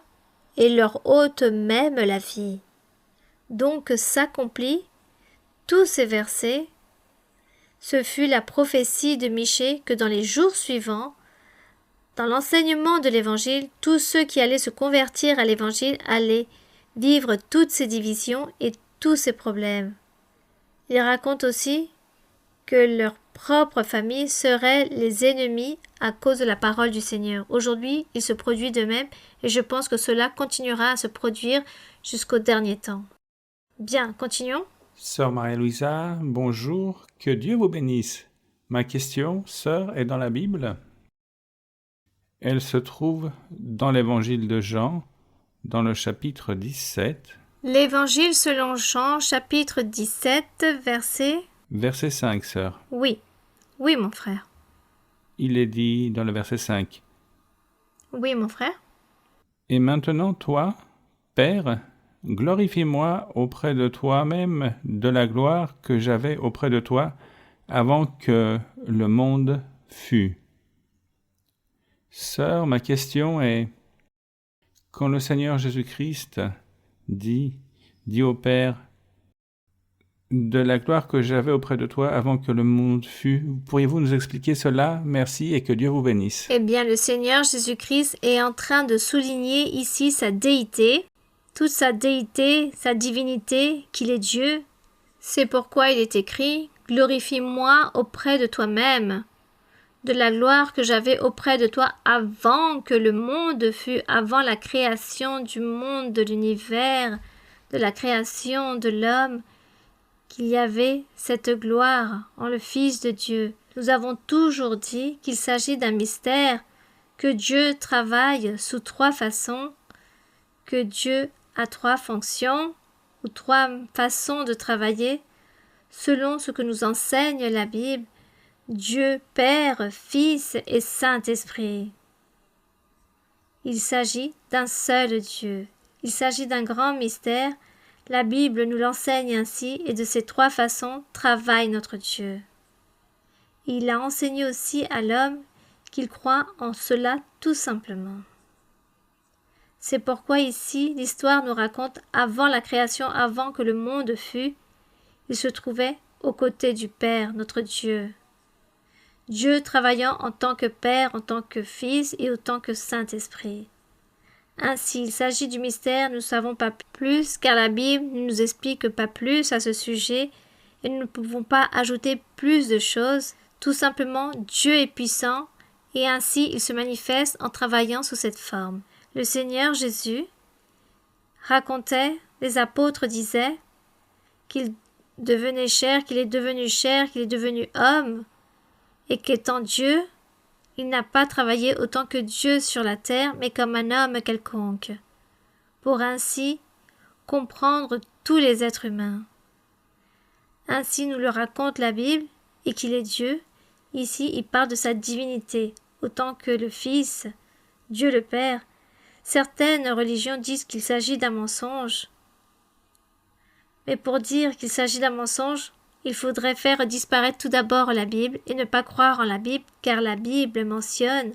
ils leur ôtent même la vie. Donc s'accomplit tous ces versets. Ce fut la prophétie de Michée que dans les jours suivants, dans l'enseignement de l'Évangile, tous ceux qui allaient se convertir à l'Évangile allaient vivre toutes ces divisions et tous ces problèmes. Il raconte aussi que leur propre famille seraient les ennemis à cause de la parole du Seigneur. Aujourd'hui, il se produit de même et je pense que cela continuera à se produire jusqu'au dernier temps. Bien, continuons. Sœur Maria-Louisa, bonjour, que Dieu vous bénisse. Ma question, sœur, est dans la Bible. Elle se trouve dans l'Évangile de Jean, dans le chapitre 17, L'Évangile selon Jean, chapitre 17, Verset 5, sœur. Oui, oui, mon frère. Il est dit dans le verset 5. Oui, mon frère. Et maintenant, toi, Père, glorifie-moi auprès de toi-même de la gloire que j'avais auprès de toi avant que le monde fût. Sœur, ma question est, quand le Seigneur Jésus-Christ dit au Père, de la gloire que j'avais auprès de toi avant que le monde fût, pourriez-vous nous expliquer cela? Merci et que Dieu vous bénisse. Eh bien, le Seigneur Jésus-Christ est en train de souligner ici sa déité, toute sa déité, sa divinité, qu'il est Dieu. C'est pourquoi il est écrit « Glorifie-moi auprès de toi-même ». De la gloire que j'avais auprès de toi avant que le monde fût, avant la création du monde, de l'univers, de la création de l'homme, qu'il y avait cette gloire en le Fils de Dieu. Nous avons toujours dit qu'il s'agit d'un mystère, que Dieu travaille sous 3 façons, que Dieu a 3 fonctions ou 3 façons de travailler, selon ce que nous enseigne la Bible. Dieu Père, Fils et Saint-Esprit. Il s'agit d'un seul Dieu. Il s'agit d'un grand mystère. La Bible nous l'enseigne ainsi et de ces 3 façons travaille notre Dieu. Il a enseigné aussi à l'homme qu'il croit en cela tout simplement. C'est pourquoi ici l'histoire nous raconte avant la création, avant que le monde fût, il se trouvait aux côtés du Père, notre Dieu. Dieu travaillant en tant que Père, en tant que Fils et en tant que Saint-Esprit. Ainsi, il s'agit du mystère, nous ne savons pas plus, car la Bible ne nous explique pas plus à ce sujet, et nous ne pouvons pas ajouter plus de choses. Tout simplement, Dieu est puissant, et ainsi il se manifeste en travaillant sous cette forme. Le Seigneur Jésus racontait, les apôtres disaient, qu'il devenait chair, qu'il est devenu chair, qu'il est devenu homme, et qu'étant Dieu, il n'a pas travaillé autant que Dieu sur la terre, mais comme un homme quelconque, pour ainsi comprendre tous les êtres humains. Ainsi nous le raconte la Bible, et qu'il est Dieu. Ici, il parle de sa divinité, autant que le Fils, Dieu le Père. Certaines religions disent qu'il s'agit d'un mensonge. Mais pour dire qu'il s'agit d'un mensonge, il faudrait faire disparaître tout d'abord la Bible et ne pas croire en la Bible, car la Bible mentionne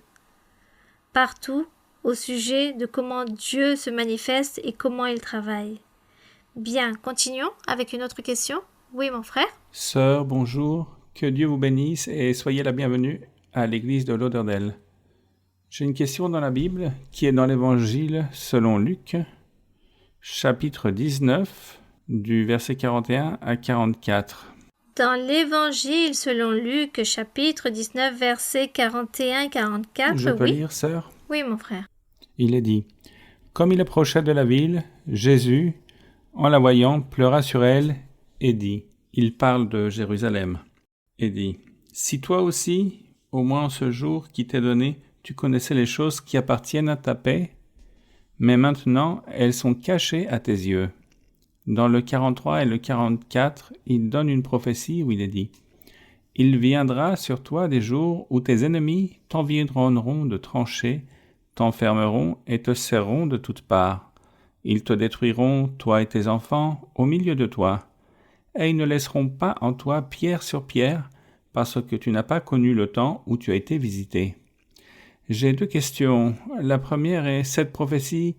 partout au sujet de comment Dieu se manifeste et comment il travaille. Bien, continuons avec une autre question. Oui, mon frère. Sœur, bonjour, que Dieu vous bénisse et soyez la bienvenue à l'église de Lauderdale. J'ai une question dans la Bible qui est dans l'Évangile selon Luc, chapitre 19, du verset 41 à 44. Dans l'Évangile selon Luc, chapitre 19, versets 41-44, Je peux lire, sœur? Oui, mon frère. Il est dit, « Comme il approchait de la ville, Jésus, en la voyant, pleura sur elle et dit, » il parle de Jérusalem, et dit, « Si toi aussi, au moins en ce jour qui t'est donné, tu connaissais les choses qui appartiennent à ta paix, mais maintenant elles sont cachées à tes yeux. » Dans le 43 et le 44, il donne une prophétie où il est dit « Il viendra sur toi des jours où tes ennemis t'environneront de tranchées, t'enfermeront et te serreront de toutes parts. Ils te détruiront, toi et tes enfants, au milieu de toi. Et ils ne laisseront pas en toi pierre sur pierre, parce que tu n'as pas connu le temps où tu as été visité. » J'ai 2 questions. La première est, cette prophétie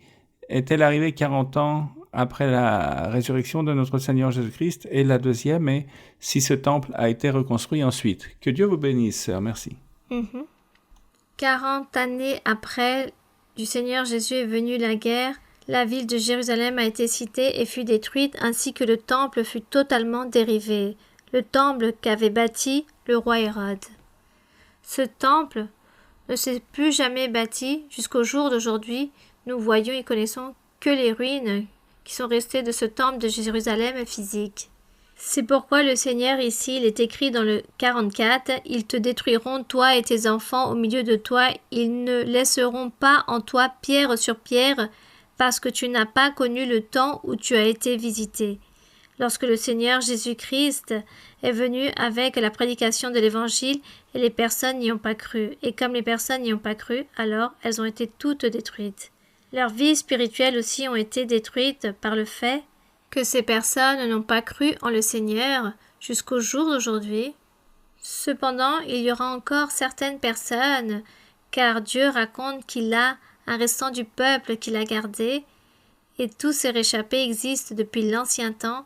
est-elle arrivée 40 ans après la résurrection de notre Seigneur Jésus-Christ? Et la deuxième est, si ce temple a été reconstruit ensuite. Que Dieu vous bénisse, sœur. Merci. 40 années après du Seigneur Jésus est venu la guerre, la ville de Jérusalem a été citée et fut détruite, ainsi que le temple fut totalement dérivé, le temple qu'avait bâti le roi Hérode. Ce temple ne s'est plus jamais bâti jusqu'au jour d'aujourd'hui. Nous voyons et connaissons que les ruines qui sont restées de ce temple de Jérusalem physique. C'est pourquoi le Seigneur ici, il est écrit dans le 44, « Ils te détruiront, toi et tes enfants, au milieu de toi, ils ne laisseront pas en toi pierre sur pierre, parce que tu n'as pas connu le temps où tu as été visité. Lorsque le Seigneur Jésus-Christ est venu avec la prédication de l'Évangile, et les personnes n'y ont pas cru. Et comme les personnes n'y ont pas cru, alors elles ont été toutes détruites. Leurs vies spirituelles aussi ont été détruites par le fait que ces personnes n'ont pas cru en le Seigneur jusqu'au jour d'aujourd'hui. Cependant, il y aura encore certaines personnes, car Dieu raconte qu'il a un restant du peuple qu'il a gardé, et tous ces réchappés existent depuis l'ancien temps,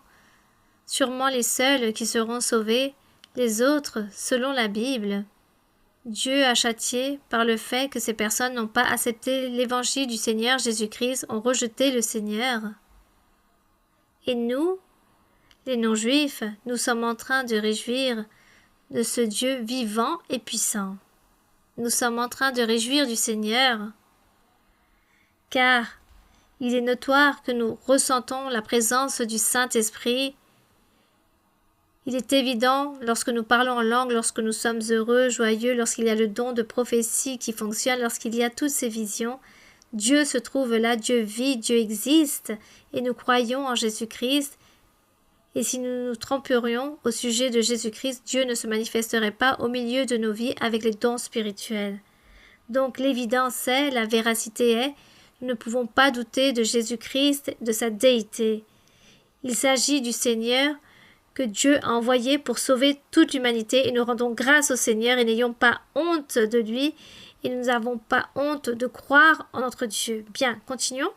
sûrement les seuls qui seront sauvés, les autres selon la Bible. Dieu a châtié par le fait que ces personnes n'ont pas accepté l'évangile du Seigneur Jésus-Christ, ont rejeté le Seigneur. Et nous, les non-juifs, nous sommes en train de réjouir de ce Dieu vivant et puissant. Nous sommes en train de réjouir du Seigneur, car il est notoire que nous ressentons la présence du Saint-Esprit. Il est évident lorsque nous parlons en langue, lorsque nous sommes heureux, joyeux, lorsqu'il y a le don de prophétie qui fonctionne, lorsqu'il y a toutes ces visions, Dieu se trouve là, Dieu vit, Dieu existe, et nous croyons en Jésus-Christ. Et si nous nous tromperions au sujet de Jésus-Christ, Dieu ne se manifesterait pas au milieu de nos vies avec les dons spirituels. Donc l'évidence est, la véracité est, nous ne pouvons pas douter de Jésus-Christ, de sa déité. Il s'agit du Seigneur que Dieu a envoyé pour sauver toute l'humanité, et nous rendons grâce au Seigneur et n'ayons pas honte de lui, et nous n'avons pas honte de croire en notre Dieu. Bien, continuons.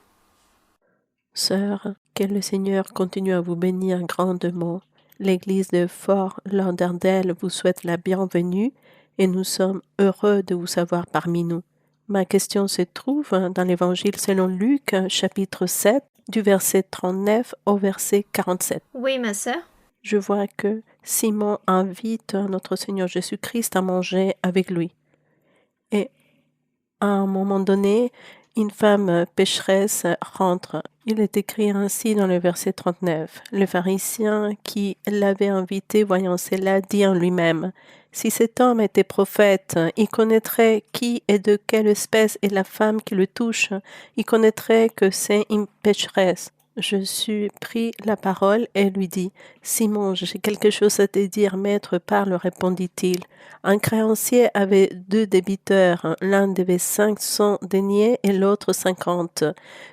Sœur, que le Seigneur continue à vous bénir grandement. L'Église de Fort Lauderdale vous souhaite la bienvenue et nous sommes heureux de vous savoir parmi nous. Ma question se trouve dans l'Évangile selon Luc, chapitre 7, du verset 39 au verset 47. Oui, ma sœur. Je vois que Simon invite notre Seigneur Jésus-Christ à manger avec lui. Et à un moment donné, une femme pécheresse rentre. Il est écrit ainsi dans le verset 39. Le pharisien qui l'avait invité, voyant cela, dit en lui-même, « Si cet homme était prophète, il connaîtrait qui et de quelle espèce est la femme qui le touche. Il connaîtrait que c'est une pécheresse. » Jésus prit la parole et lui dit, « Simon, j'ai quelque chose à te dire, maître, parle, répondit-il. Un créancier avait 2 débiteurs, l'un devait 500 deniers et l'autre 50.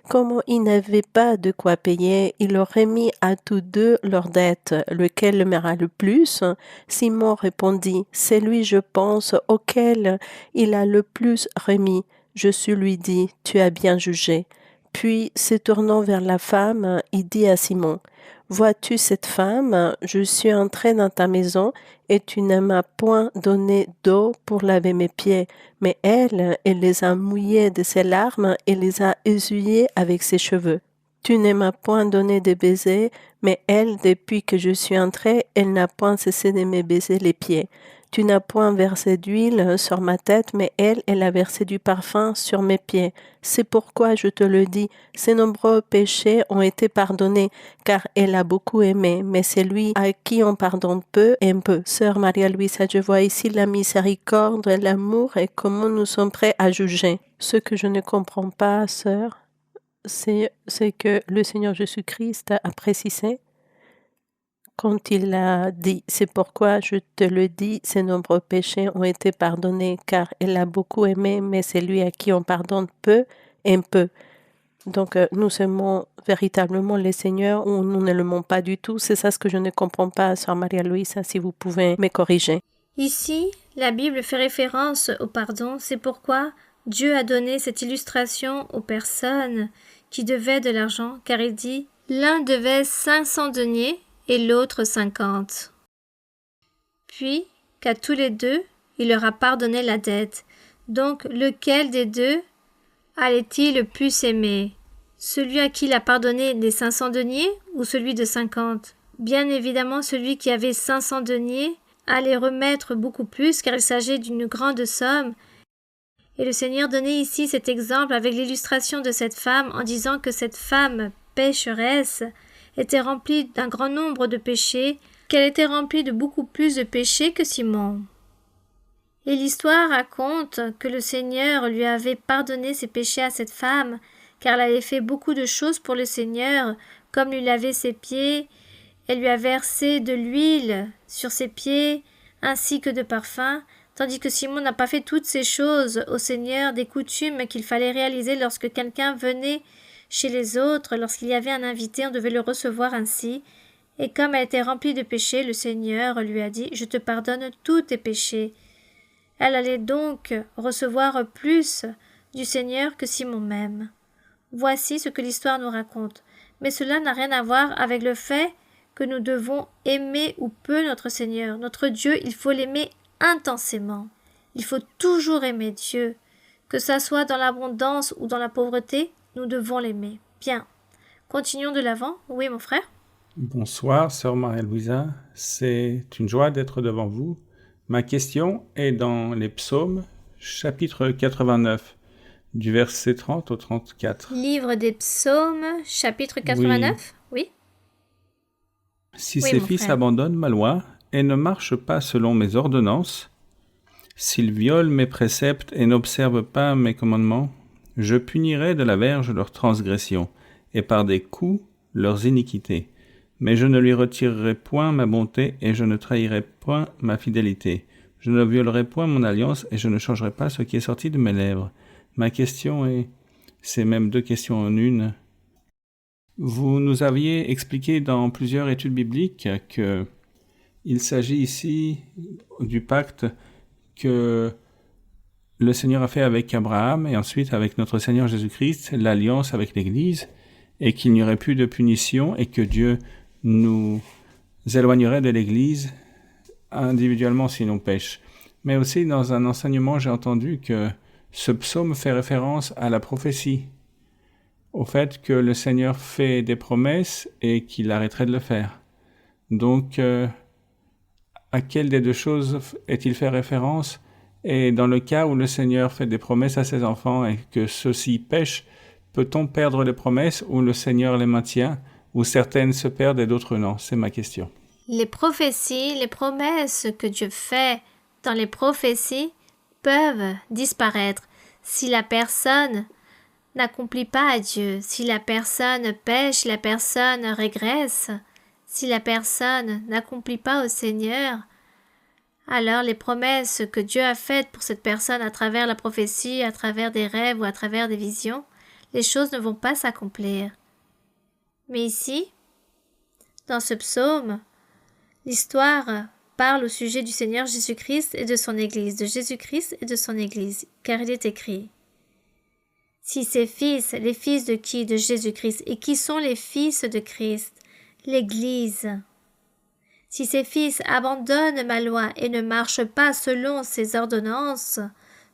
Comme il n'avait pas de quoi payer, il leur remis à tous 2 leurs dettes. Lequel l'aimera le plus? Simon répondit, c'est lui, je pense, auquel il a le plus remis. Jésus lui dit, tu as bien jugé. Puis, se tournant vers la femme, il dit à Simon, « Vois-tu cette femme? Je suis entré dans ta maison et tu ne m'as point donné d'eau pour laver mes pieds, mais elle les a mouillés de ses larmes et les a essuyés avec ses cheveux. Tu ne m'as point donné de baiser, mais elle, depuis que je suis entré, elle n'a point cessé de me baiser les pieds. Tu n'as point versé d'huile sur ma tête, mais elle a versé du parfum sur mes pieds. C'est pourquoi je te le dis, ses nombreux péchés ont été pardonnés, car elle a beaucoup aimé, mais c'est lui à qui on pardonne peu aime peu. » Sœur Maria-Louisa, je vois ici la miséricorde, l'amour et comment nous sommes prêts à juger. Ce que je ne comprends pas, sœur, c'est que le Seigneur Jésus-Christ a précisé quand il a dit, c'est pourquoi je te le dis, ses nombreux péchés ont été pardonnés, car elle a beaucoup aimé, mais c'est lui à qui on pardonne peu, aime peu. Donc nous aimons véritablement le Seigneur ou nous ne l'aimons pas du tout. C'est ça ce que je ne comprends pas, Sœur Maria-Louisa, si vous pouvez me corriger. Ici, la Bible fait référence au pardon, c'est pourquoi Dieu a donné cette illustration aux personnes qui devaient de l'argent, car il dit, l'un devait 500 deniers, et l'autre 50. Puis, qu'à tous les 2, il leur a pardonné la dette. Donc, lequel des 2 allait-il le plus aimer? Celui à qui il a pardonné les 500 deniers ou celui de 50? Bien évidemment, celui qui avait 500 deniers allait remettre beaucoup plus, car il s'agit d'une grande somme. Et le Seigneur donnait ici cet exemple avec l'illustration de cette femme en disant que cette femme pécheresse était remplie d'un grand nombre de péchés, qu'elle était remplie de beaucoup plus de péchés que Simon. Et l'histoire raconte que le Seigneur lui avait pardonné ses péchés à cette femme, car elle avait fait beaucoup de choses pour le Seigneur, comme lui laver ses pieds, elle lui a versé de l'huile sur ses pieds, ainsi que de parfums, tandis que Simon n'a pas fait toutes ces choses au Seigneur, des coutumes qu'il fallait réaliser lorsque quelqu'un venait chez les autres, lorsqu'il y avait un invité, on devait le recevoir ainsi. Et comme elle était remplie de péchés, le Seigneur lui a dit « Je te pardonne tous tes péchés ». Elle allait donc recevoir plus du Seigneur que Simon même. Voici ce que l'histoire nous raconte. Mais cela n'a rien à voir avec le fait que nous devons aimer ou peu notre Seigneur. Notre Dieu, il faut l'aimer intensément. Il faut toujours aimer Dieu. Que ça soit dans l'abondance ou dans la pauvreté, nous devons l'aimer. Bien. Continuons de l'avant. Oui, mon frère? Bonsoir, sœur Maria-Louisa. C'est une joie d'être devant vous. Ma question est dans les psaumes, chapitre 89, du verset 30 au 34. Livre des psaumes, chapitre 89? Oui. Si Oui, ses mon fils frère. abandonnent ma loi et ne marchent pas selon mes ordonnances, s'ils violent mes préceptes et n'observent pas mes commandements, je punirai de la verge leurs transgressions et par des coups leurs iniquités. Mais je ne lui retirerai point ma bonté et je ne trahirai point ma fidélité. Je ne violerai point mon alliance et je ne changerai pas ce qui est sorti de mes lèvres. Ma question est, c'est même deux questions en une. Vous nous aviez expliqué dans plusieurs études bibliques que il s'agit ici du pacte que le Seigneur a fait avec Abraham et ensuite avec notre Seigneur Jésus-Christ, l'alliance avec l'Église, et qu'il n'y aurait plus de punition et que Dieu nous éloignerait de l'Église individuellement si l'on pêche. Mais aussi dans un enseignement, j'ai entendu que ce psaume fait référence à la prophétie, au fait que le Seigneur fait des promesses et qu'il arrêterait de le faire. Donc, à quelle des deux choses est-il fait référence? Et dans le cas où le Seigneur fait des promesses à ses enfants et que ceux-ci pêchent, peut-on perdre les promesses ou le Seigneur les maintient, ou certaines se perdent et d'autres non? C'est ma question. Les prophéties, les promesses que Dieu fait dans les prophéties peuvent disparaître si la personne n'accomplit pas à Dieu, si la personne pêche, si la personne régresse, si la personne n'accomplit pas au Seigneur. Alors les promesses que Dieu a faites pour cette personne à travers la prophétie, à travers des rêves ou à travers des visions, les choses ne vont pas s'accomplir. Mais ici, dans ce psaume, l'histoire parle au sujet du Seigneur Jésus-Christ et de son Église, de Jésus-Christ et de son Église, car il est écrit « Si ses fils, les fils de qui? De Jésus-Christ. Et qui sont les fils de Christ? L'Église. Si ses fils abandonnent ma loi et ne marchent pas selon ses ordonnances,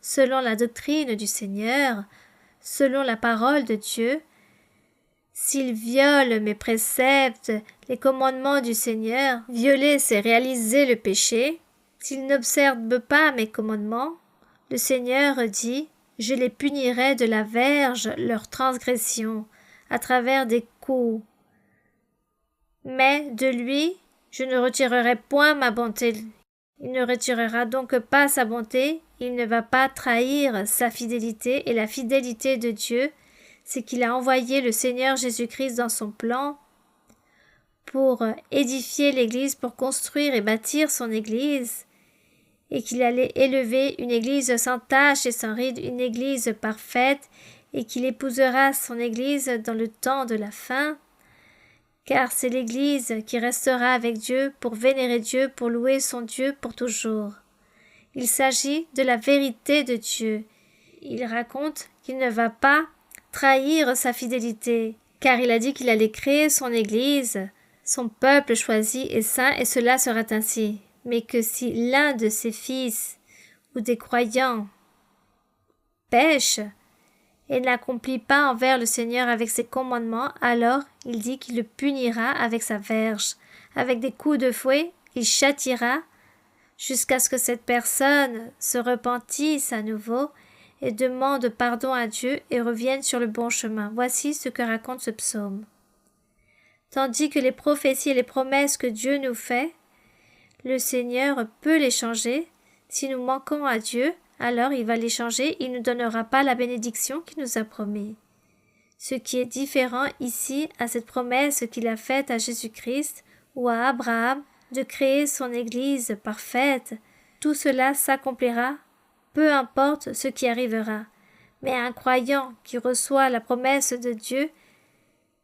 selon la doctrine du Seigneur, selon la parole de Dieu, s'ils violent mes préceptes, les commandements du Seigneur, violer c'est réaliser le péché, s'ils n'observent pas mes commandements, le Seigneur dit, je les punirai de la verge leur transgression, à travers des coups. Mais de lui, je ne retirerai point ma bonté. Il ne retirera donc pas sa bonté, il ne va pas trahir sa fidélité, et la fidélité de Dieu, c'est qu'il a envoyé le Seigneur Jésus-Christ dans son plan pour édifier l'Église, pour construire et bâtir son Église, et qu'il allait élever une Église sans tache et sans ride, une Église parfaite, et qu'il épousera son Église dans le temps de la fin, car c'est l'Église qui restera avec Dieu pour vénérer Dieu, pour louer son Dieu pour toujours. Il s'agit de la vérité de Dieu. Il raconte qu'il ne va pas trahir sa fidélité, car il a dit qu'il allait créer son Église, son peuple choisi et saint, et cela sera ainsi. Mais que si l'un de ses fils ou des croyants pêche et n'accomplit pas envers le Seigneur avec ses commandements, alors il dit qu'il le punira avec sa verge, avec des coups de fouet, il châtiera jusqu'à ce que cette personne se repentisse à nouveau et demande pardon à Dieu et revienne sur le bon chemin. Voici ce que raconte ce psaume. Tandis que les prophéties et les promesses que Dieu nous fait, le Seigneur peut les changer. Si nous manquons à Dieu, alors il va les changer, il ne nous donnera pas la bénédiction qu'il nous a promis. Ce qui est différent ici à cette promesse qu'il a faite à Jésus-Christ ou à Abraham de créer son Église parfaite, tout cela s'accomplira, peu importe ce qui arrivera. Mais un croyant qui reçoit la promesse de Dieu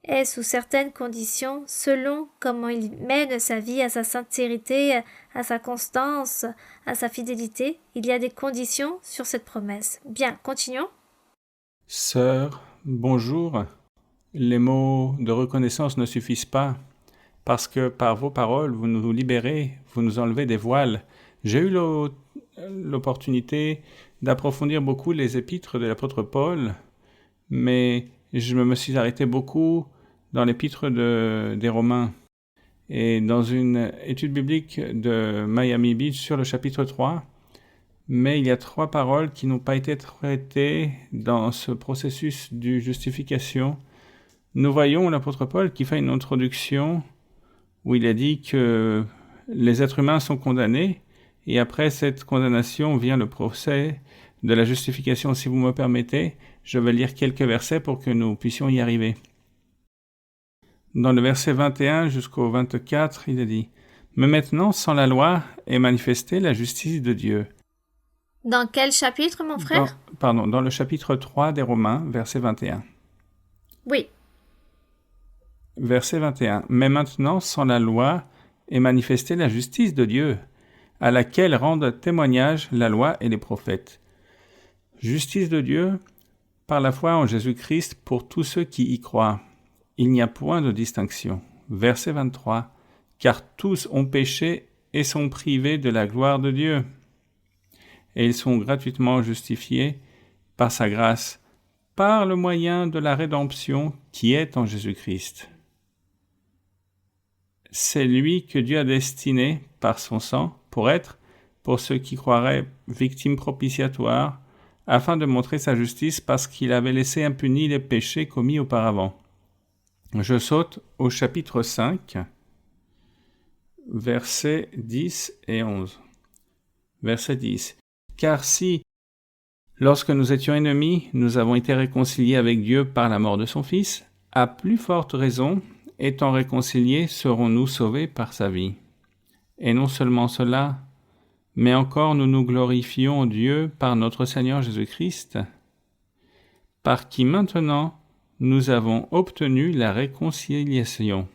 est sous certaines conditions, selon comment il mène sa vie, à sa sincérité, à sa constance, à sa fidélité. Il y a des conditions sur cette promesse. Bien, continuons. Sœur, bonjour. Les mots de reconnaissance ne suffisent pas, parce que par vos paroles, vous nous libérez, vous nous enlevez des voiles. J'ai eu l'opportunité d'approfondir beaucoup les épîtres de l'apôtre Paul, mais je me suis arrêté beaucoup dans l'épître des Romains. Et dans une étude biblique de Miami Beach sur le chapitre 3, mais il y a 3 paroles qui n'ont pas été traitées dans ce processus de justification. Nous voyons l'apôtre Paul qui fait une introduction où il a dit que les êtres humains sont condamnés, et après cette condamnation vient le procès de la justification. Si vous me permettez, je vais lire quelques versets pour que nous puissions y arriver. Dans le verset 21 jusqu'au 24, il a dit « Mais maintenant, sans la loi, est manifestée la justice de Dieu. » Dans quel chapitre, mon frère? Dans le chapitre 3 des Romains, verset 21. Oui. Verset 21. « Mais maintenant, sans la loi, est manifestée la justice de Dieu, à laquelle rendent témoignage la loi et les prophètes. » Justice de Dieu par la foi en Jésus-Christ pour tous ceux qui y croient. Il n'y a point de distinction. Verset 23. « Car tous ont péché et sont privés de la gloire de Dieu. Et ils sont gratuitement justifiés par sa grâce, par le moyen de la rédemption qui est en Jésus-Christ. C'est lui que Dieu a destiné par son sang pour être, pour ceux qui croiraient, victime propitiatoire, afin de montrer sa justice parce qu'il avait laissé impunis les péchés commis auparavant. » Je saute au chapitre 5, versets 10 et 11. Verset 10. « Car si, lorsque nous étions ennemis, nous avons été réconciliés avec Dieu par la mort de son Fils, à plus forte raison, étant réconciliés, serons-nous sauvés par sa vie. Et non seulement cela, mais encore nous nous glorifions Dieu par notre Seigneur Jésus-Christ, par qui maintenant nous avons obtenu la réconciliation. »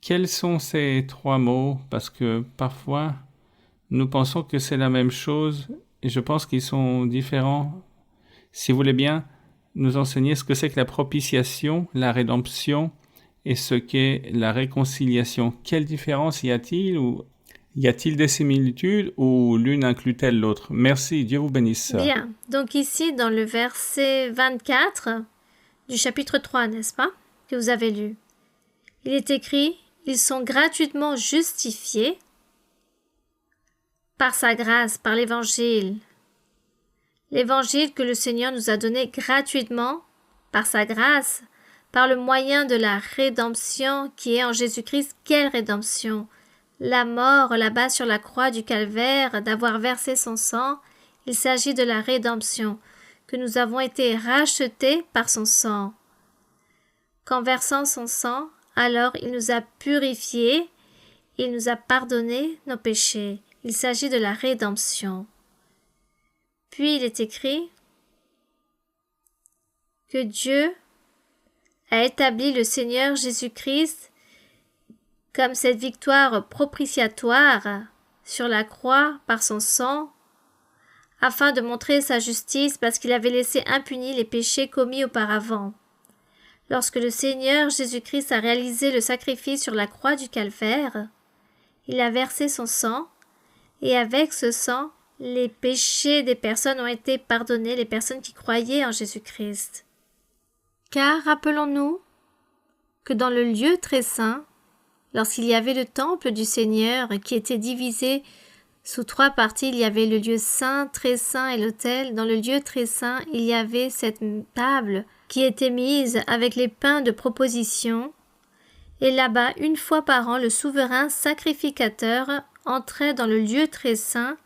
Quels sont ces 3 mots? Parce que parfois, nous pensons que c'est la même chose et je pense qu'ils sont différents. Si vous voulez bien nous enseigner ce que c'est que la propitiation, la rédemption et ce qu'est la réconciliation. Quelle différence y a-t-il ou y a-t-il des similitudes ou l'une inclut-elle l'autre? Merci, Dieu vous bénisse. Bien, donc ici dans le verset 24 du chapitre 3, n'est-ce pas, que vous avez lu, il est écrit « Ils sont gratuitement justifiés par sa grâce, par l'Évangile. » L'Évangile que le Seigneur nous a donné gratuitement, par sa grâce, par le moyen de la rédemption qui est en Jésus-Christ. Quelle rédemption? La mort là-bas sur la croix du calvaire, d'avoir versé son sang, il s'agit de la rédemption, que nous avons été rachetés par son sang. Qu'en versant son sang, alors il nous a purifiés, il nous a pardonné nos péchés. Il s'agit de la rédemption. Puis il est écrit que Dieu a établi le Seigneur Jésus-Christ comme cette victoire propitiatoire sur la croix par son sang, afin de montrer sa justice parce qu'il avait laissé impunis les péchés commis auparavant. Lorsque le Seigneur Jésus-Christ a réalisé le sacrifice sur la croix du calvaire, il a versé son sang, et avec ce sang, les péchés des personnes ont été pardonnés, les personnes qui croyaient en Jésus-Christ. Car rappelons-nous que dans le lieu très saint, lorsqu'il y avait le temple du Seigneur qui était divisé sous 3 parties, il y avait le lieu saint, très saint et l'autel. Dans le lieu très saint, il y avait cette table qui était mise avec les pains de proposition. Et là-bas, une fois par an, le souverain sacrificateur entrait dans le lieu très saint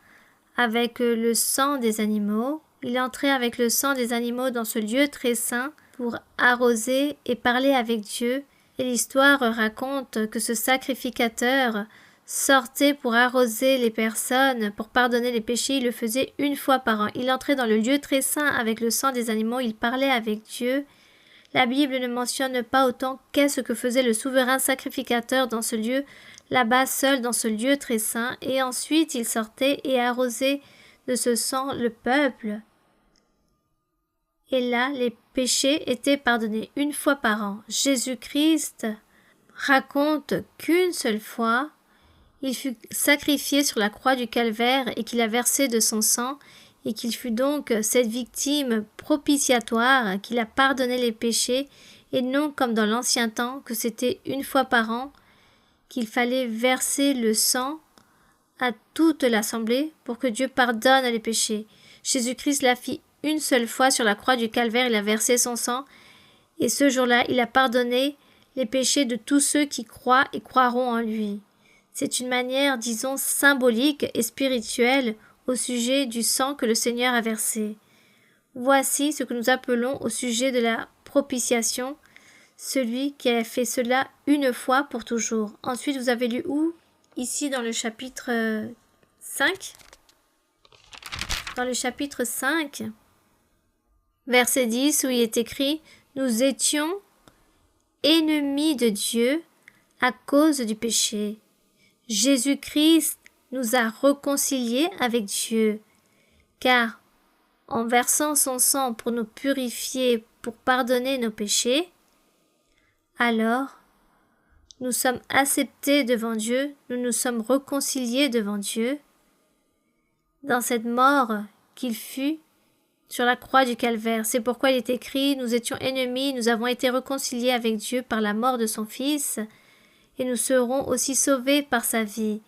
avec le sang des animaux. Il entrait avec le sang des animaux dans ce lieu très saint pour arroser et parler avec Dieu. Et l'histoire raconte que ce sacrificateur sortait pour arroser les personnes, pour pardonner les péchés. Il le faisait une fois par an. Il entrait dans le lieu très saint avec le sang des animaux. Il parlait avec Dieu. La Bible ne mentionne pas autant qu'est-ce que faisait le souverain sacrificateur dans ce lieu, là-bas seul dans ce lieu très saint. Et ensuite il sortait et arrosait de ce sang le peuple. Et là, les péchés étaient pardonnés une fois par an. Jésus-Christ raconte qu'une seule fois, il fut sacrifié sur la croix du calvaire et qu'il a versé de son sang et qu'il fut donc cette victime propitiatoire, qu'il a pardonné les péchés et non comme dans l'ancien temps que c'était une fois par an qu'il fallait verser le sang à toute l'assemblée pour que Dieu pardonne les péchés. Jésus-Christ l'a fait une seule fois sur la croix du calvaire, il a versé son sang et ce jour-là, il a pardonné les péchés de tous ceux qui croient et croiront en lui. C'est une manière, disons, symbolique et spirituelle au sujet du sang que le Seigneur a versé. Voici ce que nous appelons au sujet de la propitiation, celui qui a fait cela une fois pour toujours. Ensuite, vous avez lu où? Ici dans le chapitre 5. Dans le chapitre 5, verset 10, où il est écrit « Nous étions ennemis de Dieu à cause du péché. Jésus-Christ nous a réconciliés avec Dieu, car en versant son sang pour nous purifier, pour pardonner nos péchés, alors nous sommes acceptés devant Dieu, nous nous sommes réconciliés devant Dieu, dans cette mort qu'il fut sur la croix du calvaire. C'est pourquoi il est écrit « Nous étions ennemis, nous avons été réconciliés avec Dieu par la mort de son Fils, et nous serons aussi sauvés par sa vie. »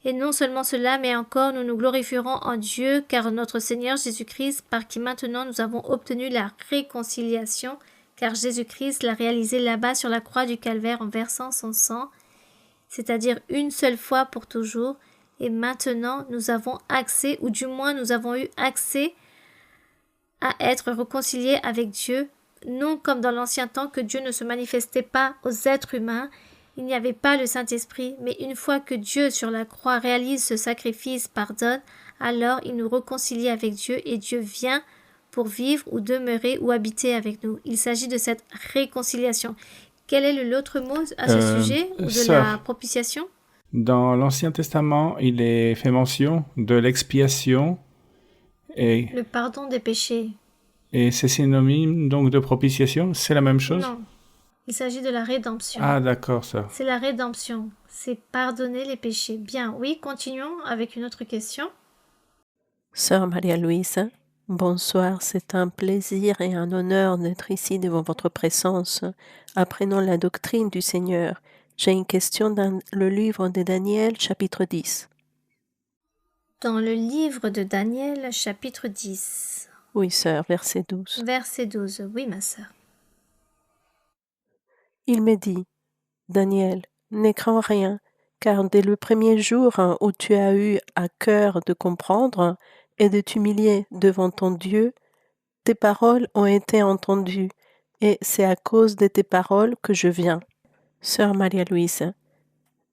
Et non seulement cela, mais encore nous nous glorifierons en Dieu, car notre Seigneur Jésus-Christ, par qui maintenant nous avons obtenu la réconciliation, car Jésus-Christ l'a réalisé là-bas sur la croix du calvaire en versant son sang, c'est-à-dire une seule fois pour toujours, et maintenant nous avons accès, ou du moins nous avons eu accès à être réconciliés avec Dieu, non comme dans l'ancien temps que Dieu ne se manifestait pas aux êtres humains, il n'y avait pas le Saint-Esprit, mais une fois que Dieu sur la croix réalise ce sacrifice, pardonne, alors il nous réconcilie avec Dieu et Dieu vient pour vivre ou demeurer ou habiter avec nous. Il s'agit de cette réconciliation. Quel est l'autre mot à ce sujet ou de la propitiation? Dans l'Ancien Testament, il est fait mention de l'expiation et... Le pardon des péchés. Et c'est synonyme donc de propitiation? C'est la même chose? Non. Il s'agit de la rédemption. Ah, d'accord, ça. C'est la rédemption. C'est pardonner les péchés. Bien, oui, continuons avec une autre question. Sœur Maria-Louise, bonsoir. C'est un plaisir et un honneur d'être ici devant votre présence. Apprenons la doctrine du Seigneur. J'ai une question dans le livre de Daniel, chapitre 10. Dans le livre de Daniel, chapitre 10. Oui, sœur, verset 12. Verset 12. Oui, ma sœur. Il me dit, Daniel, ne crains rien, car dès le premier jour où tu as eu à cœur de comprendre et de t'humilier devant ton Dieu, tes paroles ont été entendues, et c'est à cause de tes paroles que je viens. Sœur Maria-Louise,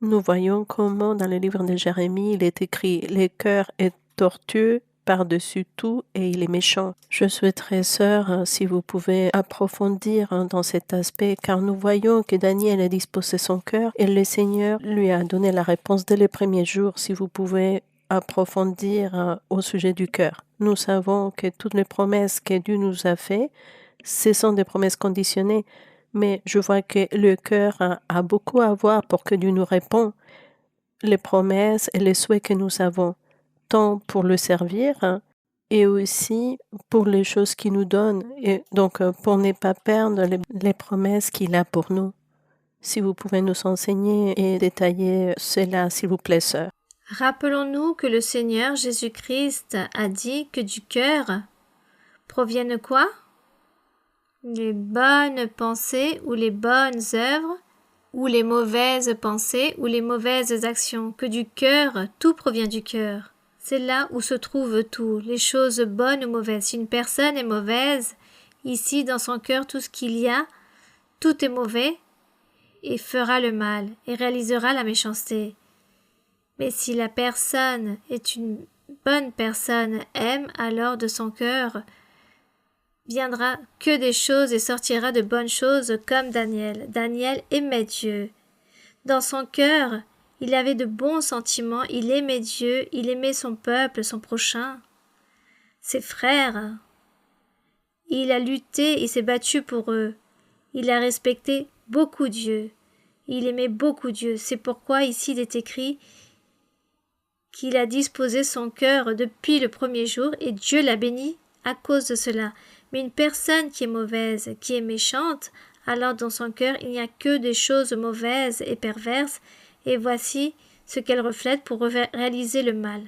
nous voyons comment dans le livre de Jérémie il est écrit « Le cœur est tortueux par-dessus tout et il est méchant ». Je souhaiterais, sœur, si vous pouvez approfondir dans cet aspect, car nous voyons que Daniel a disposé son cœur et le Seigneur lui a donné la réponse dès les premiers jours. Si vous pouvez approfondir au sujet du cœur. Nous savons que toutes les promesses que Dieu nous a faites, ce sont des promesses conditionnées, mais je vois que le cœur a beaucoup à voir pour que Dieu nous réponde les promesses et les souhaits que nous avons, tant pour le servir et aussi pour les choses qu'il nous donne, et donc pour ne pas perdre les promesses qu'il a pour nous. Si vous pouvez nous enseigner et détailler cela, s'il vous plaît, sœur. Rappelons-nous que le Seigneur Jésus-Christ a dit que du cœur proviennent quoi? Les bonnes pensées ou les bonnes œuvres, ou les mauvaises pensées ou les mauvaises actions. Que du cœur, tout provient du cœur. C'est là où se trouve tout, les choses bonnes ou mauvaises. Si une personne est mauvaise, Ici, dans son cœur, tout ce qu'il y a, tout est mauvais, et fera le mal, et réalisera la méchanceté. Mais si la personne est une bonne personne, aime, alors de son cœur viendra que des choses et sortira de bonnes choses comme Daniel. Daniel aimait Dieu. Dans son cœur, il avait de bons sentiments, il aimait Dieu, il aimait son peuple, son prochain, ses frères. Il a lutté, il s'est battu pour eux. Il a respecté beaucoup Dieu. Il aimait beaucoup Dieu. C'est pourquoi ici il est écrit qu'il a disposé son cœur depuis le premier jour et Dieu l'a béni à cause de cela. Mais une personne qui est mauvaise, qui est méchante, alors dans son cœur il n'y a que des choses mauvaises et perverses, et voici ce qu'elle reflète pour réaliser le mal.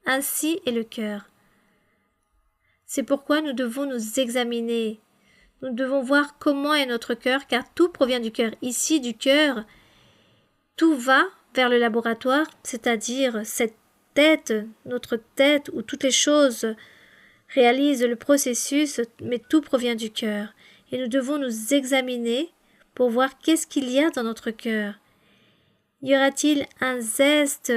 Ainsi est le cœur. C'est pourquoi nous devons nous examiner. Nous devons voir comment est notre cœur, car tout provient du cœur. Ici, du cœur, tout va vers le laboratoire, c'est-à-dire cette tête, notre tête, où toutes les choses réalisent le processus, mais tout provient du cœur. Et nous devons nous examiner pour voir qu'est-ce qu'il y a dans notre cœur. Y aura-t-il un zeste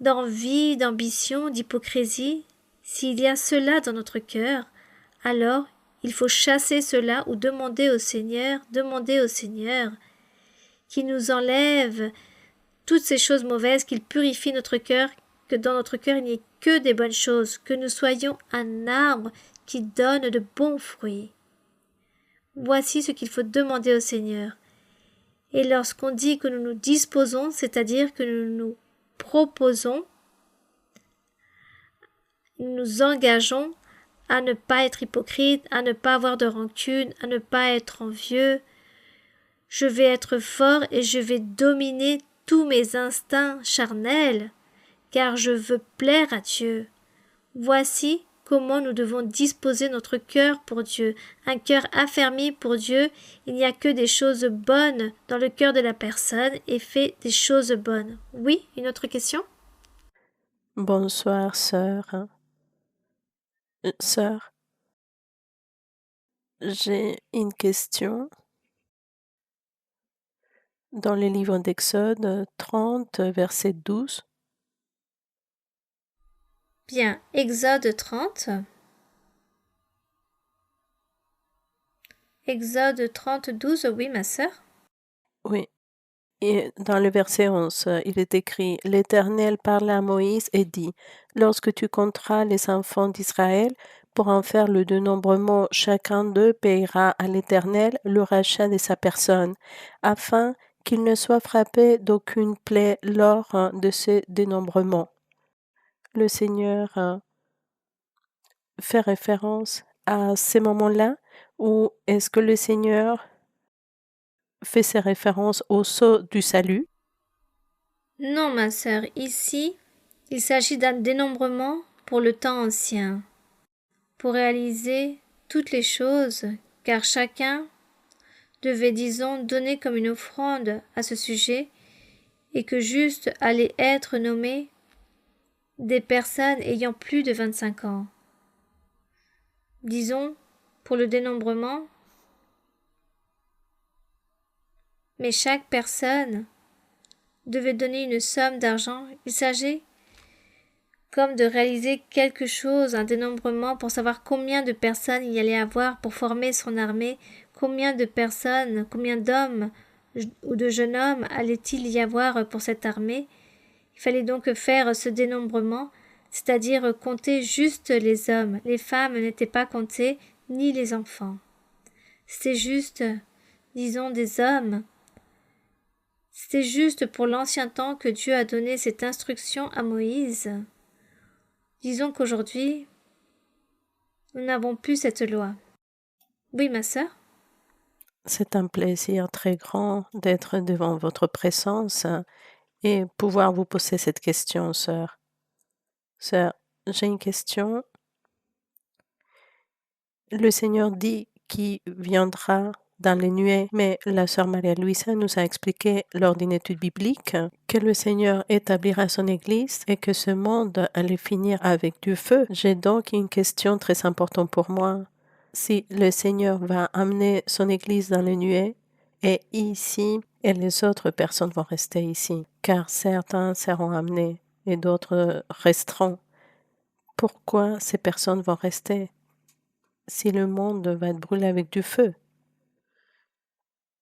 d'envie, d'ambition, d'hypocrisie? S'il y a cela dans notre cœur, alors il faut chasser cela ou demander au Seigneur qu'il nous enlève toutes ces choses mauvaises, qu'il purifie notre cœur, que dans notre cœur il n'y ait que des bonnes choses, que nous soyons un arbre qui donne de bons fruits. Voici ce qu'il faut demander au Seigneur. Et lorsqu'on dit que nous nous disposons, c'est-à-dire que nous nous proposons, nous nous engageons à ne pas être hypocrite, à ne pas avoir de rancune, à ne pas être envieux. Je vais être fort et je vais dominer tous mes instincts charnels, car je veux plaire à Dieu. Voici comment nous devons disposer notre cœur pour Dieu. Un cœur affermi pour Dieu, il n'y a que des choses bonnes dans le cœur de la personne et fait des choses bonnes. Oui, une autre question? Bonsoir, sœur. Sœur, j'ai une question. Dans le livre d'Exode 30, verset 12. Bien, Exode 30. Exode 30, 12, oui, ma sœur. Oui. Et dans le verset 11, il est écrit « L'Éternel parla à Moïse et dit, lorsque tu compteras les enfants d'Israël, pour en faire le dénombrement, chacun d'eux payera à l'Éternel le rachat de sa personne, afin qu'il ne soit frappé d'aucune plaie lors de ce dénombrement. » Le Seigneur fait référence à ces moments-là, ou est-ce que le Seigneur fait ses références au sceau du salut? Non, ma sœur, ici, il s'agit d'un dénombrement pour le temps ancien, pour réaliser toutes les choses, car chacun devait, disons, donner comme une offrande à ce sujet, et que juste allaient être nommées des personnes ayant plus de 25 ans. Disons, pour le dénombrement, mais chaque personne devait donner une somme d'argent. Il s'agit comme de réaliser quelque chose, un dénombrement pour savoir combien de personnes il y allait avoir pour former son armée, combien de personnes, combien d'hommes ou de jeunes hommes allait-il y avoir pour cette armée. Il fallait donc faire ce dénombrement, c'est-à-dire compter juste les hommes. Les femmes n'étaient pas comptées, ni les enfants. C'était juste, disons, des hommes. C'était juste pour l'ancien temps que Dieu a donné cette instruction à Moïse. Disons qu'aujourd'hui, nous n'avons plus cette loi. Oui, ma sœur? C'est un plaisir très grand d'être devant votre présence et pouvoir vous poser cette question, sœur. Sœur, j'ai une question. Le Seigneur dit qu'il viendra dans les nuées, mais la sœur Maria-Louisa nous a expliqué lors d'une étude biblique que le Seigneur établira son Église et que ce monde allait finir avec du feu. J'ai donc une question très importante pour moi. si le Seigneur va amener son Église dans les nuées, et ici, et les autres personnes vont rester ici, car certains seront amenés et d'autres resteront. Pourquoi ces personnes vont rester si le monde va être brûlé avec du feu?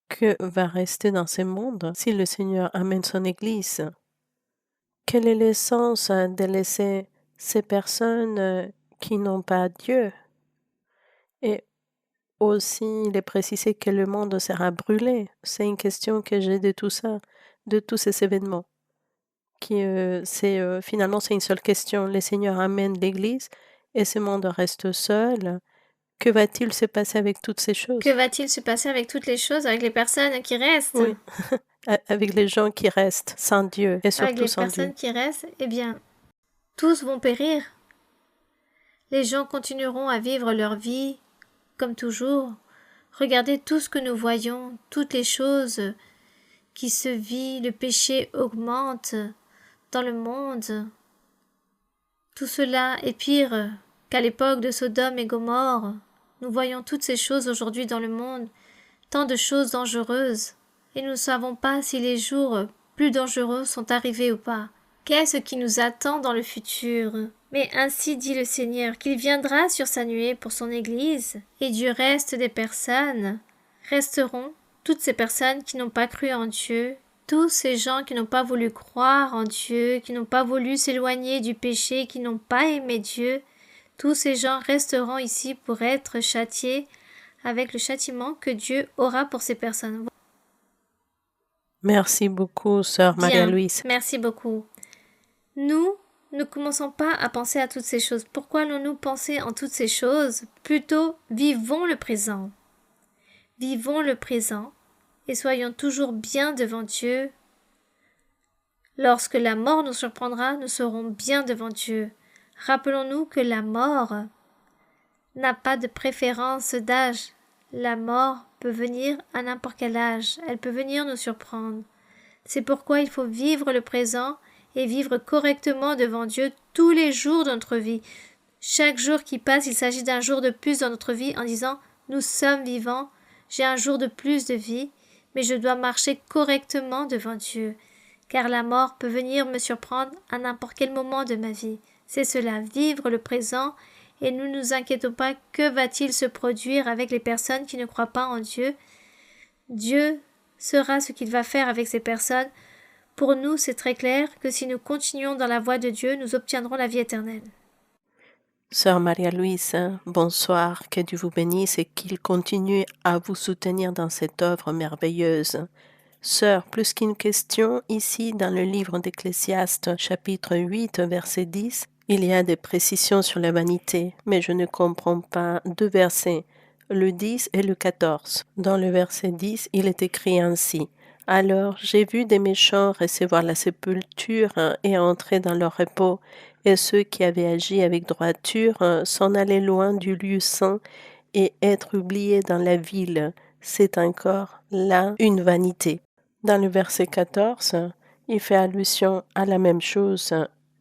Que va rester dans ce monde si le Seigneur amène son Église? Quel est le sens de laisser ces personnes qui n'ont pas Dieu? Et aussi, il est précisé que le monde sera brûlé. C'est une question que j'ai de tout ça, de tous ces événements. Finalement, c'est une seule question. Le Seigneur amène l'Église et ce monde reste seul. Que va-t-il se passer avec toutes ces choses? Que va-t-il se passer avec toutes les choses, avec les personnes qui restent? Oui, avec les gens qui restent sans Dieu et Avec surtout les sans Dieu. personnes qui restent, eh bien, tous vont périr. Les gens continueront à vivre leur vie comme toujours. Regardez tout ce que nous voyons, toutes les choses qui se vivent, le péché augmente dans le monde. Tout cela est pire qu'à l'époque de Sodome et Gomorrhe. Nous voyons toutes ces choses aujourd'hui dans le monde, tant de choses dangereuses, et nous ne savons pas si les jours plus dangereux sont arrivés ou pas. Qu'est-ce qui nous attend dans le futur? Mais ainsi dit le Seigneur, qu'il viendra sur sa nuée pour son Église, et du reste des personnes resteront toutes ces personnes qui n'ont pas cru en Dieu, tous ces gens qui n'ont pas voulu croire en Dieu, qui n'ont pas voulu s'éloigner du péché, qui n'ont pas aimé Dieu, tous ces gens resteront ici pour être châtiés avec le châtiment que Dieu aura pour ces personnes. Merci beaucoup, sœur Maria-Louise. Merci beaucoup. Nous ne commençons pas à penser à toutes ces choses. Pourquoi allons-nous penser en toutes ces choses? Plutôt, vivons le présent. Vivons le présent et soyons toujours bien devant Dieu. Lorsque la mort nous surprendra, nous serons bien devant Dieu. Rappelons-nous que la mort n'a pas de préférence d'âge. La mort peut venir à n'importe quel âge. Elle peut venir nous surprendre. C'est pourquoi il faut vivre le présent et vivre correctement devant Dieu tous les jours de notre vie. Chaque jour qui passe, il s'agit d'un jour de plus dans notre vie en disant « Nous sommes vivants, j'ai un jour de plus de vie, mais je dois marcher correctement devant Dieu, car la mort peut venir me surprendre à n'importe quel moment de ma vie. » C'est cela, vivre le présent, et nous ne nous inquiétons pas que va-t-il se produire avec les personnes qui ne croient pas en Dieu. Dieu sera ce qu'il va faire avec ces personnes. Pour nous, c'est très clair que si nous continuons dans la voie de Dieu, nous obtiendrons la vie éternelle. Sœur Maria-Louise, bonsoir, que Dieu vous bénisse et qu'il continue à vous soutenir dans cette œuvre merveilleuse. Sœur, plus qu'une question, ici dans le livre d'Ecclésiaste, chapitre 8, verset 10, il y a des précisions sur la vanité, mais je ne comprends pas deux versets, le 10 et le 14. Dans le verset 10, il est écrit ainsi. Alors j'ai vu des méchants recevoir la sépulture et entrer dans leur repos, et ceux qui avaient agi avec droiture s'en allaient loin du lieu saint et être oubliés dans la ville. C'est encore là une vanité. Dans le verset 14, il fait allusion à la même chose.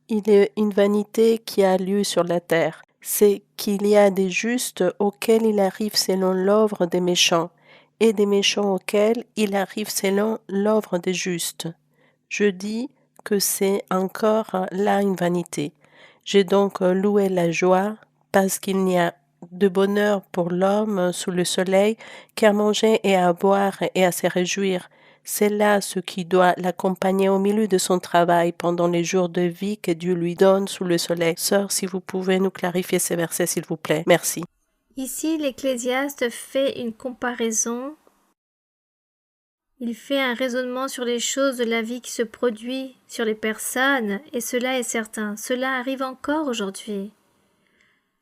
Il est une vanité qui a lieu sur la terre. C'est qu'il y a des justes auxquels il arrive selon l'œuvre des méchants, et des méchants auxquels il arrive selon l'œuvre des justes. Je dis que c'est encore là une vanité. J'ai donc loué la joie, parce qu'il n'y a de bonheur pour l'homme sous le soleil qu'à manger et à boire et à se réjouir. C'est là ce qui doit l'accompagner au milieu de son travail pendant les jours de vie que Dieu lui donne sous le soleil. Sœur, si vous pouvez nous clarifier ces versets, s'il vous plaît. Merci. Ici, l'Ecclésiaste fait une comparaison. Il fait un raisonnement sur les choses de la vie qui se produit sur les personnes, et cela est certain. Cela arrive encore aujourd'hui.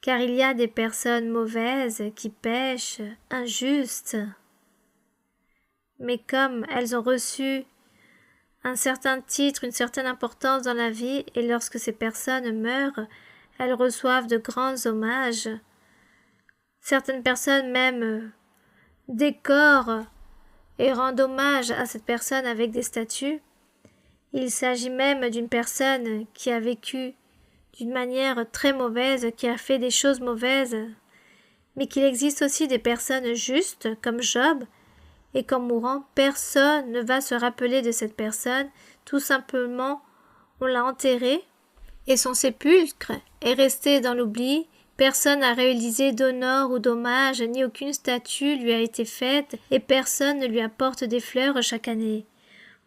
Car il y a des personnes mauvaises qui pêchent, injustes. Mais comme elles ont reçu un certain titre, une certaine importance dans la vie, et lorsque ces personnes meurent, elles reçoivent de grands hommages. Certaines personnes même décorent et rendent hommage à cette personne avec des statues. Il s'agit même d'une personne qui a vécu d'une manière très mauvaise, qui a fait des choses mauvaises, mais qu'il existe aussi des personnes justes, comme Job, et qu'en mourant, personne ne va se rappeler de cette personne, tout simplement on l'a enterré, et son sépulcre est resté dans l'oubli, personne n'a réalisé d'honneur ou d'hommage, ni aucune statue lui a été faite, et personne ne lui apporte des fleurs chaque année.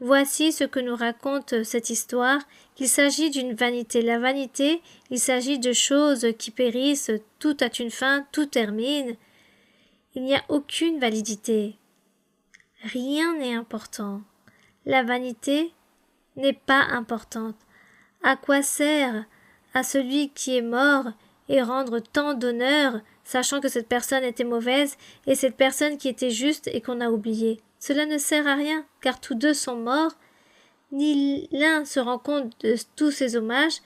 Voici ce que nous raconte cette histoire, qu'il s'agit d'une vanité. La vanité, il s'agit de choses qui périssent, tout a une fin, tout termine. Il n'y a aucune validité. Rien n'est important. La vanité n'est pas importante. À quoi sert à celui qui est mort et rendre tant d'honneur, sachant que cette personne était mauvaise et cette personne qui était juste et qu'on a oubliée? Cela ne sert à rien, car tous deux sont morts, ni l'un se rend compte de tous ses hommages,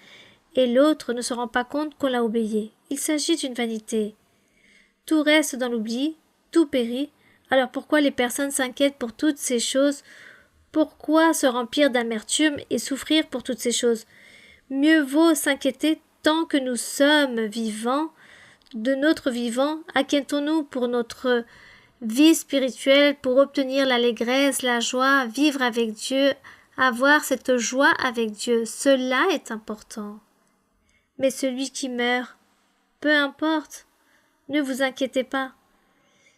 et l'autre ne se rend pas compte qu'on l'a oublié. Il s'agit d'une vanité. Tout reste dans l'oubli, tout périt, alors pourquoi les personnes s'inquiètent pour toutes ces choses? Pourquoi se remplir d'amertume et souffrir pour toutes ces choses? Mieux vaut s'inquiéter tant que nous sommes vivants, de notre vivant, inquiétons-nous pour notre vie spirituelle, pour obtenir l'allégresse, la joie, vivre avec Dieu, avoir cette joie avec Dieu. Cela est important. Mais celui qui meurt, peu importe, ne vous inquiétez pas.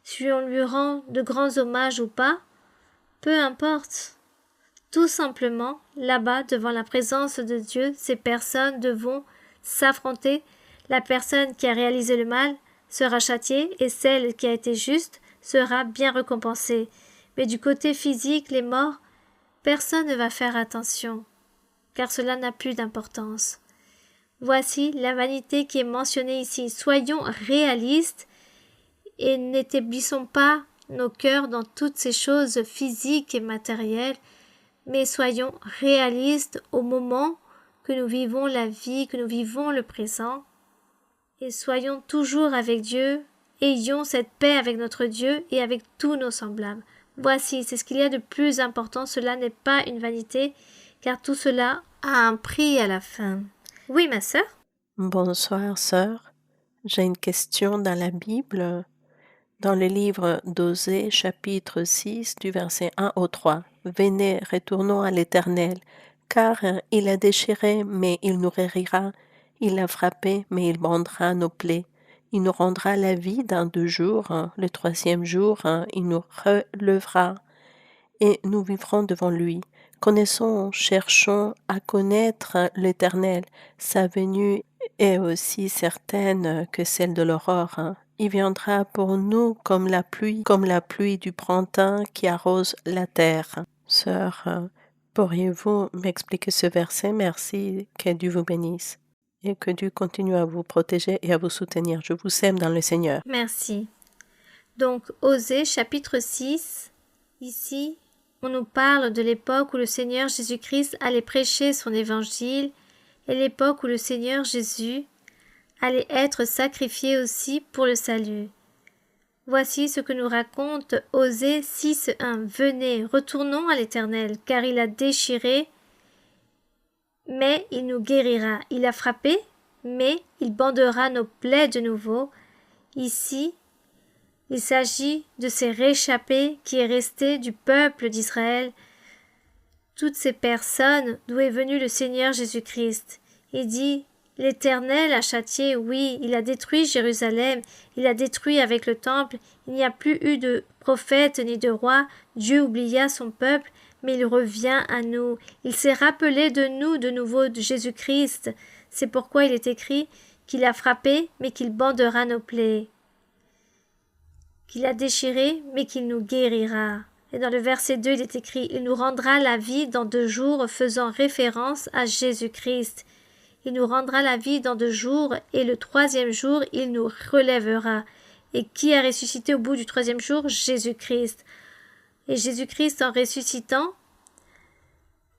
Si on lui rend de grands hommages ou pas, peu importe. Tout simplement, là-bas, devant la présence de Dieu, ces personnes devront s'affronter. La personne qui a réalisé le mal sera châtiée et celle qui a été juste sera bien récompensée. Mais du côté physique, les morts, personne ne va faire attention, car cela n'a plus d'importance. Voici la vanité qui est mentionnée ici. Soyons réalistes et n'établissons pas nos cœurs dans toutes ces choses physiques et matérielles, mais soyons réalistes au moment que nous vivons la vie, que nous vivons le présent, et soyons toujours avec Dieu, ayons cette paix avec notre Dieu et avec tous nos semblables. Voici, c'est ce qu'il y a de plus important, cela n'est pas une vanité, car tout cela a un prix à la fin. Oui, ma sœur? Bonsoir, sœur. J'ai une question dans la Bible, dans le livre d'Osée, chapitre 6, du verset 1 au 3. Venez, retournons à l'Éternel, car il a déchiré, mais il nous guérira. Il a frappé, mais il bandera nos plaies. Il nous rendra la vie dans 2 jours. Le 3e jour, il nous relèvera et nous vivrons devant lui. Connaissons, cherchons à connaître l'Éternel. Sa venue est aussi certaine que celle de l'aurore. Il viendra pour nous comme la pluie du printemps qui arrose la terre. Sœur, pourriez-vous m'expliquer ce verset? Merci, que Dieu vous bénisse et que Dieu continue à vous protéger et à vous soutenir. Je vous aime dans le Seigneur. Merci. Donc, Osée, chapitre 6, ici, on nous parle de l'époque où le Seigneur Jésus-Christ allait prêcher son évangile et l'époque où le Seigneur Jésus allait être sacrifié aussi pour le salut. Voici ce que nous raconte Osée 6.1. Venez, retournons à l'Éternel, car il a déchiré, mais il nous guérira. Il a frappé, mais il bandera nos plaies de nouveau. Ici, il s'agit de ces réchappés qui est resté du peuple d'Israël, toutes ces personnes d'où est venu le Seigneur Jésus-Christ. Il dit, l'Éternel a châtié, oui, il a détruit Jérusalem, il a détruit avec le temple, il n'y a plus eu de prophète ni de roi, Dieu oublia son peuple, mais il revient à nous. Il s'est rappelé de nous de nouveau de Jésus-Christ. C'est pourquoi il est écrit qu'il a frappé, mais qu'il bandera nos plaies. Qu'il a déchiré, mais qu'il nous guérira. Et dans le verset 2, il est écrit « Il nous rendra la vie dans 2 jours », faisant référence à Jésus-Christ. Il nous rendra la vie dans 2 jours, et le 3e jour, il nous relèvera. Et qui a ressuscité au bout du 3e jour? Jésus-Christ. Et Jésus-Christ, en ressuscitant,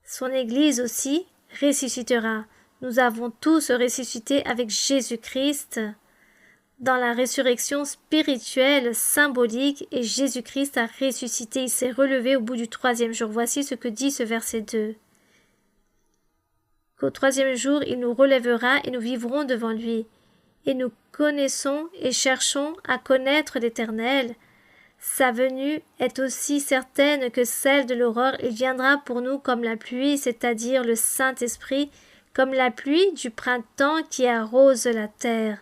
son Église aussi ressuscitera. Nous avons tous ressuscité avec Jésus-Christ dans la résurrection spirituelle, symbolique, et Jésus-Christ a ressuscité, il s'est relevé au bout du 3e jour. Voici ce que dit ce verset 2. Qu'au 3e jour, il nous relèvera et nous vivrons devant lui. et nous connaissons et cherchons à connaître l'Éternel. Sa venue est aussi certaine que celle de l'aurore. Il viendra pour nous comme la pluie, c'est-à-dire le Saint-Esprit, comme la pluie du printemps qui arrose la terre.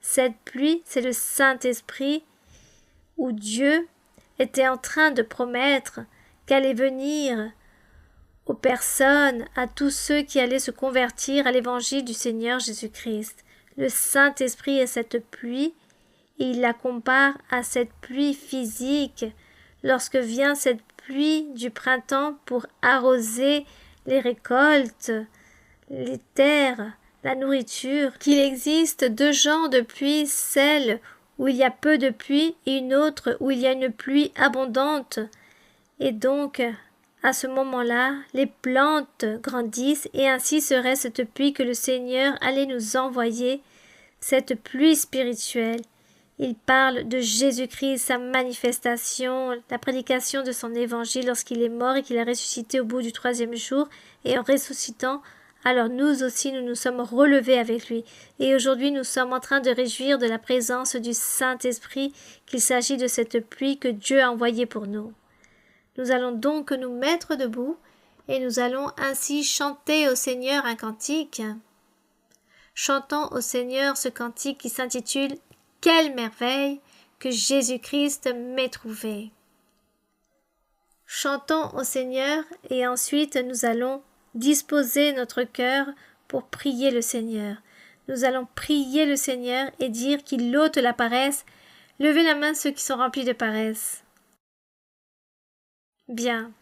Cette pluie, c'est le Saint-Esprit où Dieu était en train de promettre qu'allait venir aux personnes, à tous ceux qui allaient se convertir à l'évangile du Seigneur Jésus-Christ. Le Saint-Esprit est cette pluie, et il la compare à cette pluie physique, lorsque vient cette pluie du printemps pour arroser les récoltes, les terres, la nourriture, qu'il existe deux genres de pluie, celle où il y a peu de pluie et une autre où il y a une pluie abondante. Et donc, à ce moment-là, les plantes grandissent et ainsi serait cette pluie que le Seigneur allait nous envoyer, cette pluie spirituelle. Il parle de Jésus-Christ, sa manifestation, la prédication de son évangile lorsqu'il est mort et qu'il a ressuscité au bout du 3e jour. Et en ressuscitant, alors nous aussi nous nous sommes relevés avec lui. Et aujourd'hui nous sommes en train de réjouir de la présence du Saint-Esprit, qu'il s'agit de cette pluie que Dieu a envoyée pour nous. Nous allons donc nous mettre debout et nous allons ainsi chanter au Seigneur un cantique. Chantons au Seigneur ce cantique qui s'intitule « Quelle merveille que Jésus-Christ m'ait trouvé ». Chantons au Seigneur et ensuite nous allons disposer notre cœur pour prier le Seigneur. Nous allons prier le Seigneur et dire qu'il ôte la paresse. Levez la main ceux qui sont remplis de paresse. Bien,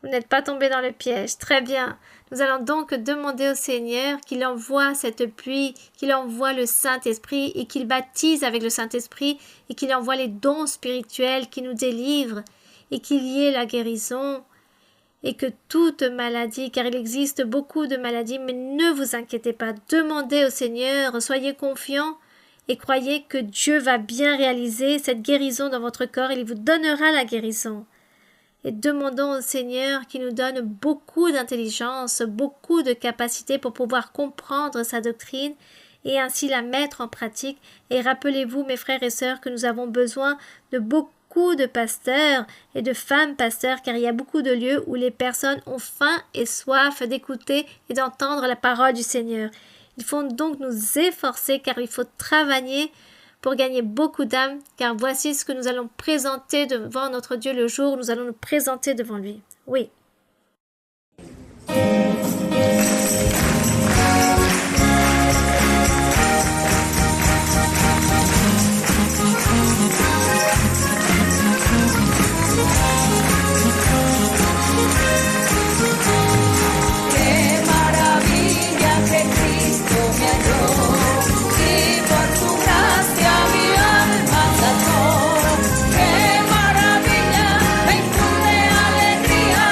vous n'êtes pas tombés dans le piège, très bien. Nous allons donc demander au Seigneur qu'il envoie cette pluie, qu'il envoie le Saint-Esprit et qu'il baptise avec le Saint-Esprit et qu'il envoie les dons spirituels qui nous délivrent et qu'il y ait la guérison et que toute maladie, car il existe beaucoup de maladies, mais ne vous inquiétez pas, demandez au Seigneur, soyez confiants et croyez que Dieu va bien réaliser cette guérison dans votre corps, il vous donnera la guérison. Et demandons au Seigneur qu'il nous donne beaucoup d'intelligence, beaucoup de capacité pour pouvoir comprendre sa doctrine et ainsi la mettre en pratique. Et rappelez-vous, mes frères et sœurs, que nous avons besoin de beaucoup de pasteurs et de femmes pasteurs, car il y a beaucoup de lieux où les personnes ont faim et soif d'écouter et d'entendre la parole du Seigneur. Il faut donc nous efforcer, car il faut travailler pour gagner beaucoup d'âmes, car voici ce que nous allons présenter devant notre Dieu le jour où nous allons nous présenter devant lui. Oui. Qué maravilla, me infunde alegría.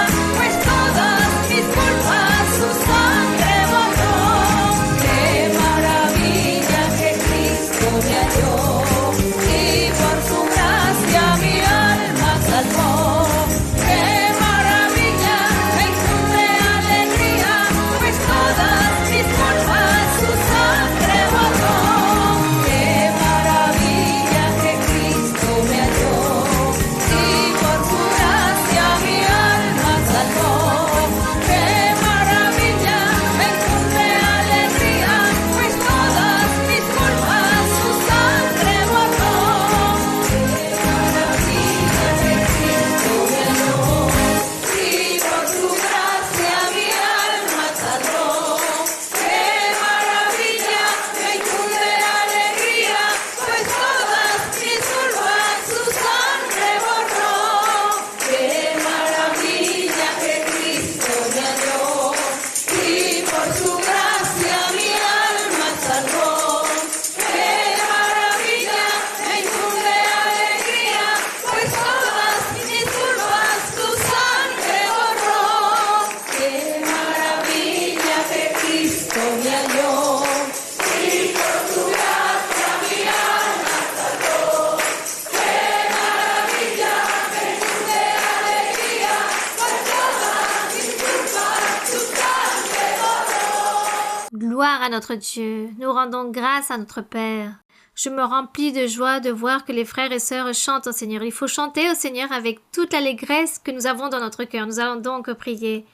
gloire à notre Dieu. Nous rendons grâce à notre Père. Je me remplis de joie de voir que les frères et sœurs chantent au Seigneur. Il faut chanter au Seigneur avec toute l'allégresse que nous avons dans notre cœur. Nous allons donc prier.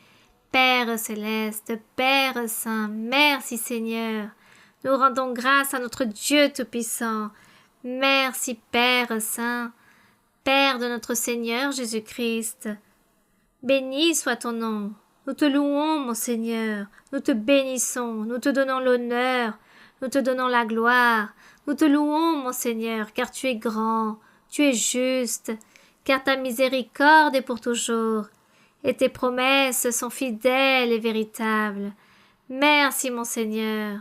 Père céleste, Père saint, merci Seigneur. Nous rendons grâce à notre Dieu Tout-Puissant. Merci Père saint, Père de notre Seigneur Jésus-Christ. Béni soit ton nom. Nous te louons, mon Seigneur. Nous te bénissons. Nous te donnons l'honneur. Nous te donnons la gloire. Nous te louons, mon Seigneur, car tu es grand, tu es juste, car ta miséricorde est pour toujours, et tes promesses sont fidèles et véritables. Merci, mon Seigneur,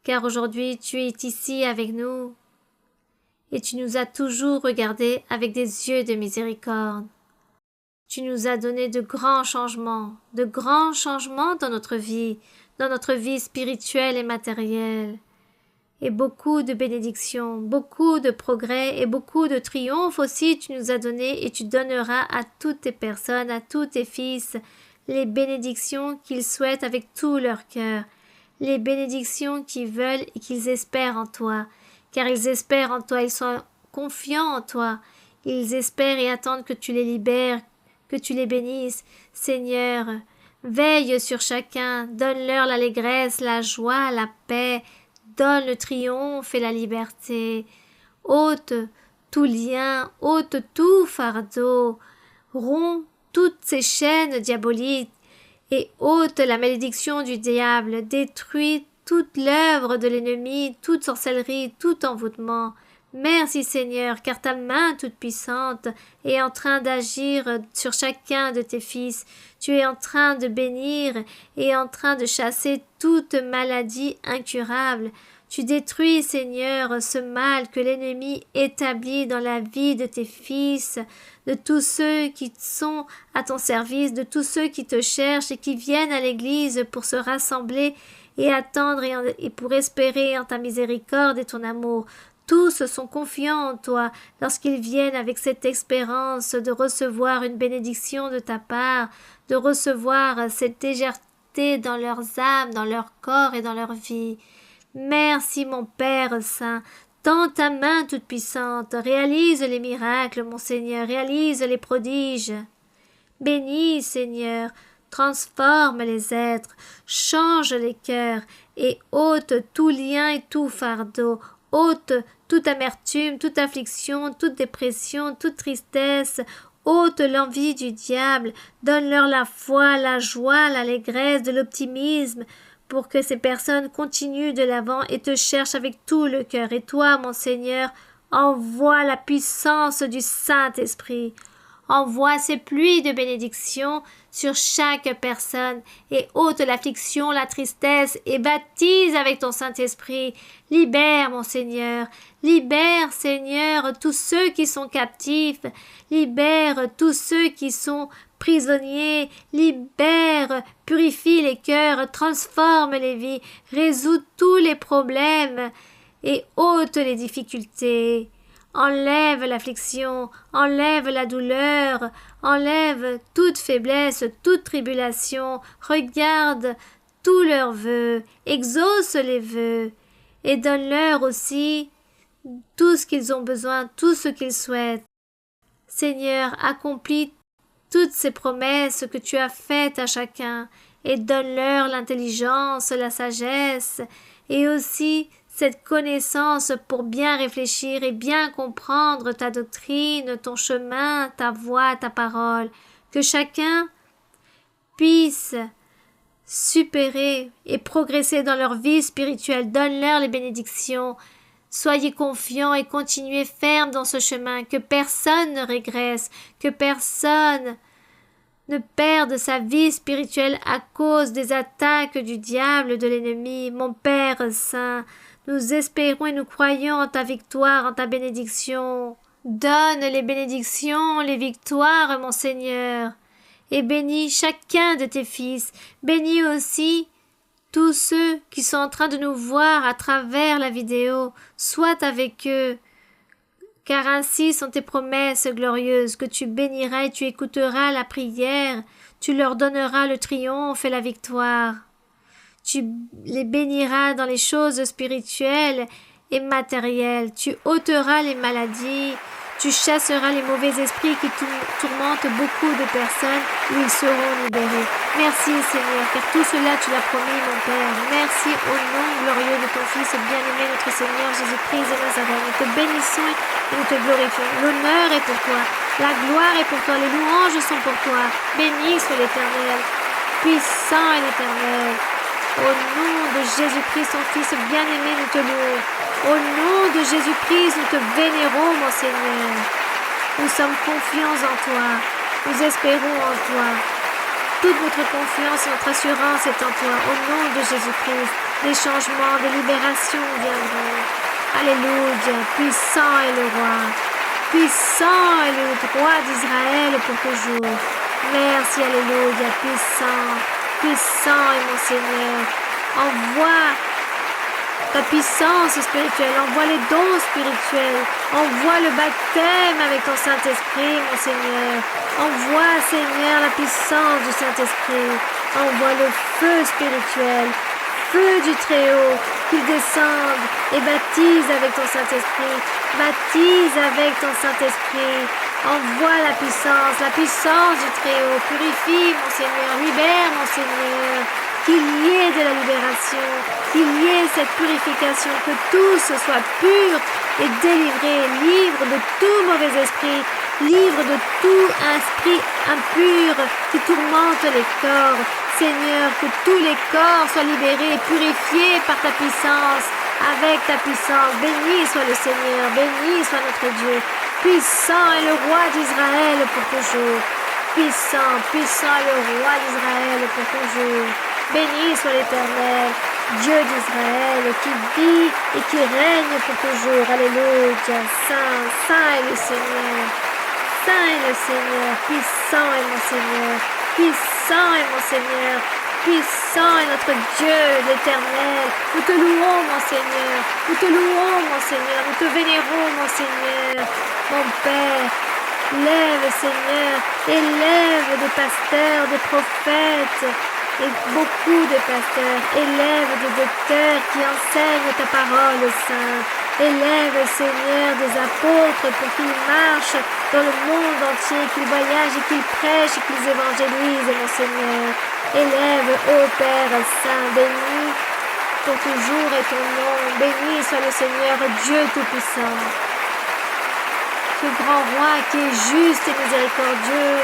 car aujourd'hui tu es ici avec nous, et tu nous as toujours regardés avec des yeux de miséricorde. Tu nous as donné de grands changements dans notre vie spirituelle et matérielle. Et beaucoup de bénédictions, beaucoup de progrès et beaucoup de triomphes aussi tu nous as donné et tu donneras à toutes tes personnes, à tous tes fils, les bénédictions qu'ils souhaitent avec tout leur cœur, les bénédictions qu'ils veulent et qu'ils espèrent en toi, car ils espèrent en toi, ils sont confiants en toi, ils espèrent et attendent que tu les libères, que tu les bénisses. Seigneur, veille sur chacun, donne-leur l'allégresse, la joie, la paix, donne le triomphe et la liberté. Ôte tout lien, ôte tout fardeau, romps toutes ces chaînes diaboliques et ôte la malédiction du diable, détruis toute l'œuvre de l'ennemi, toute sorcellerie, tout envoûtement. Merci Seigneur, car ta main toute-puissante est en train d'agir sur chacun de tes fils. Tu es en train de bénir et en train de chasser toute maladie incurable. Tu détruis, Seigneur, ce mal que l'ennemi établit dans la vie de tes fils, de tous ceux qui sont à ton service, de tous ceux qui te cherchent et qui viennent à l'église pour se rassembler et attendre et pour espérer en ta miséricorde et ton amour. Tous sont confiants en toi lorsqu'ils viennent avec cette espérance de recevoir une bénédiction de ta part, de recevoir cette légèreté dans leurs âmes, dans leur corps et dans leur vie. Merci mon Père Saint, tends ta main toute-puissante, réalise les miracles, mon Seigneur, réalise les prodiges. Bénis, Seigneur, transforme les êtres, change les cœurs et ôte tout lien et tout fardeau, ôte toute amertume, toute affliction, toute dépression, toute tristesse, ôte l'envie du diable, donne-leur la foi, la joie, l'allégresse, de l'optimisme, pour que ces personnes continuent de l'avant et te cherchent avec tout le cœur. Et toi, mon Seigneur, envoie la puissance du Saint-Esprit. Envoie ces pluies de bénédictions sur chaque personne et ôte l'affliction, la tristesse et baptise avec ton Saint-Esprit. Libère, mon Seigneur, libère, Seigneur, tous ceux qui sont captifs, libère tous ceux qui sont prisonniers, libère, purifie les cœurs, transforme les vies, résout tous les problèmes et ôte les difficultés. Enlève l'affliction, enlève la douleur, enlève toute faiblesse, toute tribulation, regarde tous leurs vœux, exauce les vœux, et donne-leur aussi tout ce qu'ils ont besoin, tout ce qu'ils souhaitent. Seigneur, accomplis toutes ces promesses que tu as faites à chacun, et donne-leur l'intelligence, la sagesse, et aussi cette connaissance pour bien réfléchir et bien comprendre ta doctrine, ton chemin, ta voix, ta parole, que chacun puisse supérer et progresser dans leur vie spirituelle. Donne-leur les bénédictions. Soyez confiants et continuez fermes dans ce chemin, que personne ne régresse, que personne ne perde sa vie spirituelle à cause des attaques du diable, de l'ennemi. Mon Père Saint, nous espérons et nous croyons en ta victoire, en ta bénédiction. Donne les bénédictions, les victoires, mon Seigneur, et bénis chacun de tes fils. Bénis aussi tous ceux qui sont en train de nous voir à travers la vidéo. Sois avec eux, car ainsi sont tes promesses glorieuses, que tu béniras et tu écouteras la prière, tu leur donneras le triomphe et la victoire. Tu les béniras dans les choses spirituelles et matérielles. Tu ôteras les maladies. Tu chasseras les mauvais esprits qui tourmentent beaucoup de personnes et ils seront libérés. Merci Seigneur, car tout cela tu l'as promis mon Père. Merci au nom glorieux de ton Fils bien-aimé notre Seigneur Jésus-Christ de Nazareth. Nous te bénissons et nous te glorifions. L'honneur est pour toi, la gloire est pour toi, les louanges sont pour toi. Béni soit l'Éternel, puissant est l'Éternel. Au nom de Jésus-Christ, son Fils bien-aimé, nous te louons. Au nom de Jésus-Christ, nous te vénérons, mon Seigneur. Nous sommes confiants en toi. Nous espérons en toi. Toute notre confiance et notre assurance est en toi. Au nom de Jésus-Christ, des changements, des libérations viendront. Alléluia. Puissant est le roi. Puissant est le roi d'Israël pour toujours. Merci, alléluia. Puissant. Puissant est mon Seigneur. Envoie ta puissance spirituelle, envoie les dons spirituels, envoie le baptême avec ton Saint-Esprit, mon Seigneur. Envoie, Seigneur, la puissance du Saint-Esprit. Envoie le feu spirituel, feu du Très-Haut, qu'il descende et baptise avec ton Saint-Esprit. Baptise avec ton Saint-Esprit. Envoie la puissance du Très-Haut. Purifie, mon Seigneur. Libère, mon Seigneur. Qu'il y ait de la libération, qu'il y ait cette purification, que tous soient purs et délivrés, libre de tout mauvais esprit, libre de tout esprit impur qui tourmente les corps. Seigneur, que tous les corps soient libérés et purifiés par ta puissance, avec ta puissance. Béni soit le Seigneur, béni soit notre Dieu. Puissant est le roi d'Israël pour toujours. Puissant, puissant est le roi d'Israël pour toujours. Béni soit l'Éternel, Dieu d'Israël, qui vit et qui règne pour toujours. Alléluia. Saint, saint est le Seigneur. Saint est le Seigneur. Puissant est mon Seigneur. Puissant est mon Seigneur. Puissant est notre Dieu, l'Éternel. Nous te louons, mon Seigneur. Nous te louons, mon Seigneur. Nous te vénérons, mon Seigneur. Mon Père, lève, Seigneur, élève des pasteurs, des prophètes, et beaucoup de pasteurs. Élève des docteurs qui enseignent ta parole sainte. Élève, Seigneur, des apôtres pour qu'ils marchent dans le monde entier, qu'ils voyagent et qu'ils prêchent et qu'ils évangélisent, mon Seigneur. Élève, ô Père Saint, béni pour toujours est ton nom. Béni soit le Seigneur, Dieu Tout-Puissant. Ce grand roi qui est juste et miséricordieux,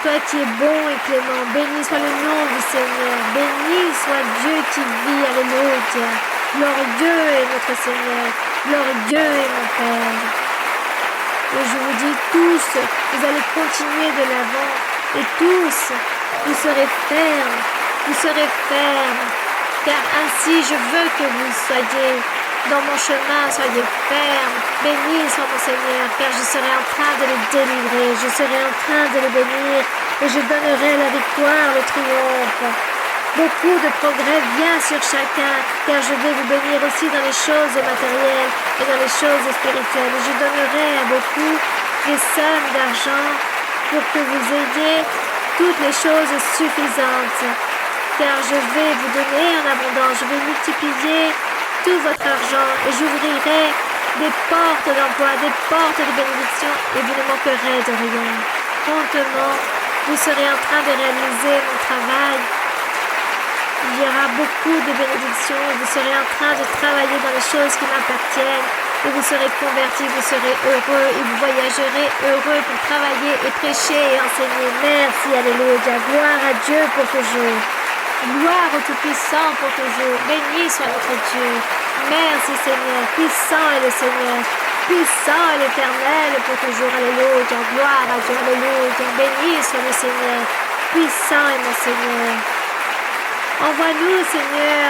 toi qui es bon et clément, béni soit le nom du Seigneur, béni soit Dieu qui vit, alléluia. Glorieux est notre Seigneur, glorieux est mon Père. Et je vous dis tous, vous allez continuer de l'avant, et tous, vous serez fermes, car ainsi je veux que vous soyez dans mon chemin, soyez fermes. Béni soit mon Seigneur, car je serai en train de les délivrer, je serai en train de les bénir, et je donnerai la victoire, le triomphe. Beaucoup de progrès vient sur chacun, car je vais vous bénir aussi dans les choses matérielles et dans les choses spirituelles. Et je donnerai à beaucoup des sommes d'argent pour que vous ayez toutes les choses suffisantes, car je vais vous donner en abondance, je vais multiplier tout votre argent et j'ouvrirai des portes d'emploi, des portes de bénédiction et vous ne manquerez de rien. Promptement, vous serez en train de réaliser mon travail. Il y aura beaucoup de bénédictions et vous serez en train de travailler dans les choses qui m'appartiennent et vous serez convertis, vous serez heureux et vous voyagerez heureux pour travailler et prêcher et enseigner. Merci, alléluia, gloire à Dieu pour toujours. Gloire au Tout-Puissant pour toujours. Béni soit notre Dieu. Merci Seigneur. Puissant est le Seigneur. Puissant est l'Éternel pour toujours. Alléluia. Gloire à Dieu. Alléluia. Béni soit le Seigneur. Puissant est mon Seigneur. Envoie-nous, Seigneur,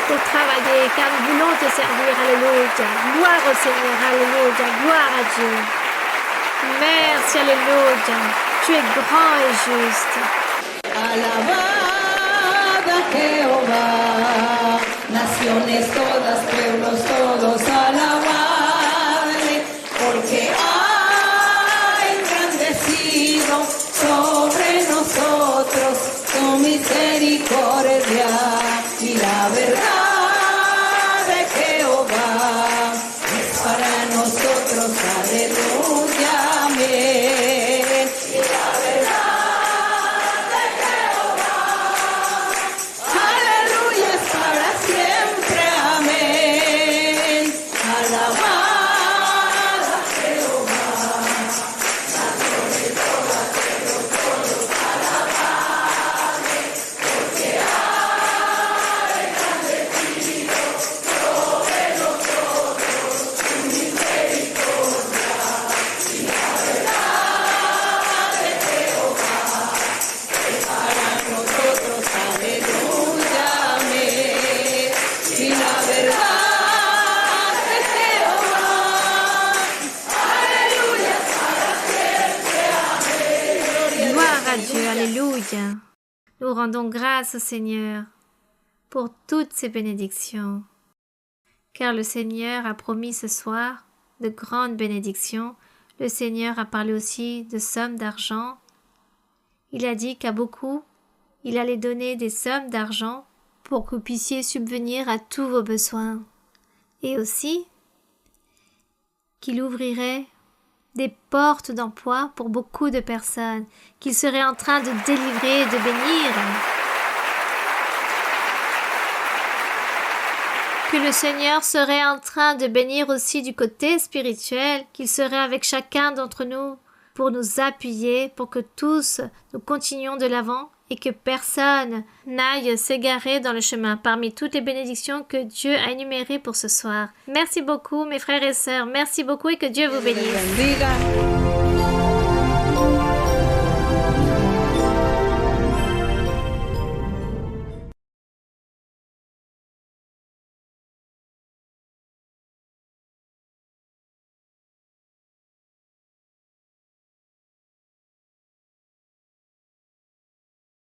pour travailler, car nous voulons te servir. Alléluia. Gloire au Seigneur. Alléluia. Gloire à Dieu. Merci. Alléluia. Tu es grand et juste. Jehová, naciones todas, pueblos todos, alabadle, porque ha engrandecido sobre nosotros su misericordia y la quotidien. Nous rendons grâce au Seigneur pour toutes ces bénédictions, car le Seigneur a promis ce soir de grandes bénédictions. Le Seigneur a parlé aussi de sommes d'argent. Il a dit qu'à beaucoup, il allait donner des sommes d'argent pour que vous puissiez subvenir à tous vos besoins. Et aussi qu'il ouvrirait des portes d'emploi pour beaucoup de personnes, qu'il serait en train de délivrer et de bénir. Que le Seigneur serait en train de bénir aussi du côté spirituel, qu'il serait avec chacun d'entre nous pour nous appuyer, pour que tous nous continuions de l'avant et que personne n'aille s'égarer dans le chemin parmi toutes les bénédictions que Dieu a énumérées pour ce soir. Merci beaucoup mes frères et sœurs, merci beaucoup et que Dieu vous bénisse. Bendiga.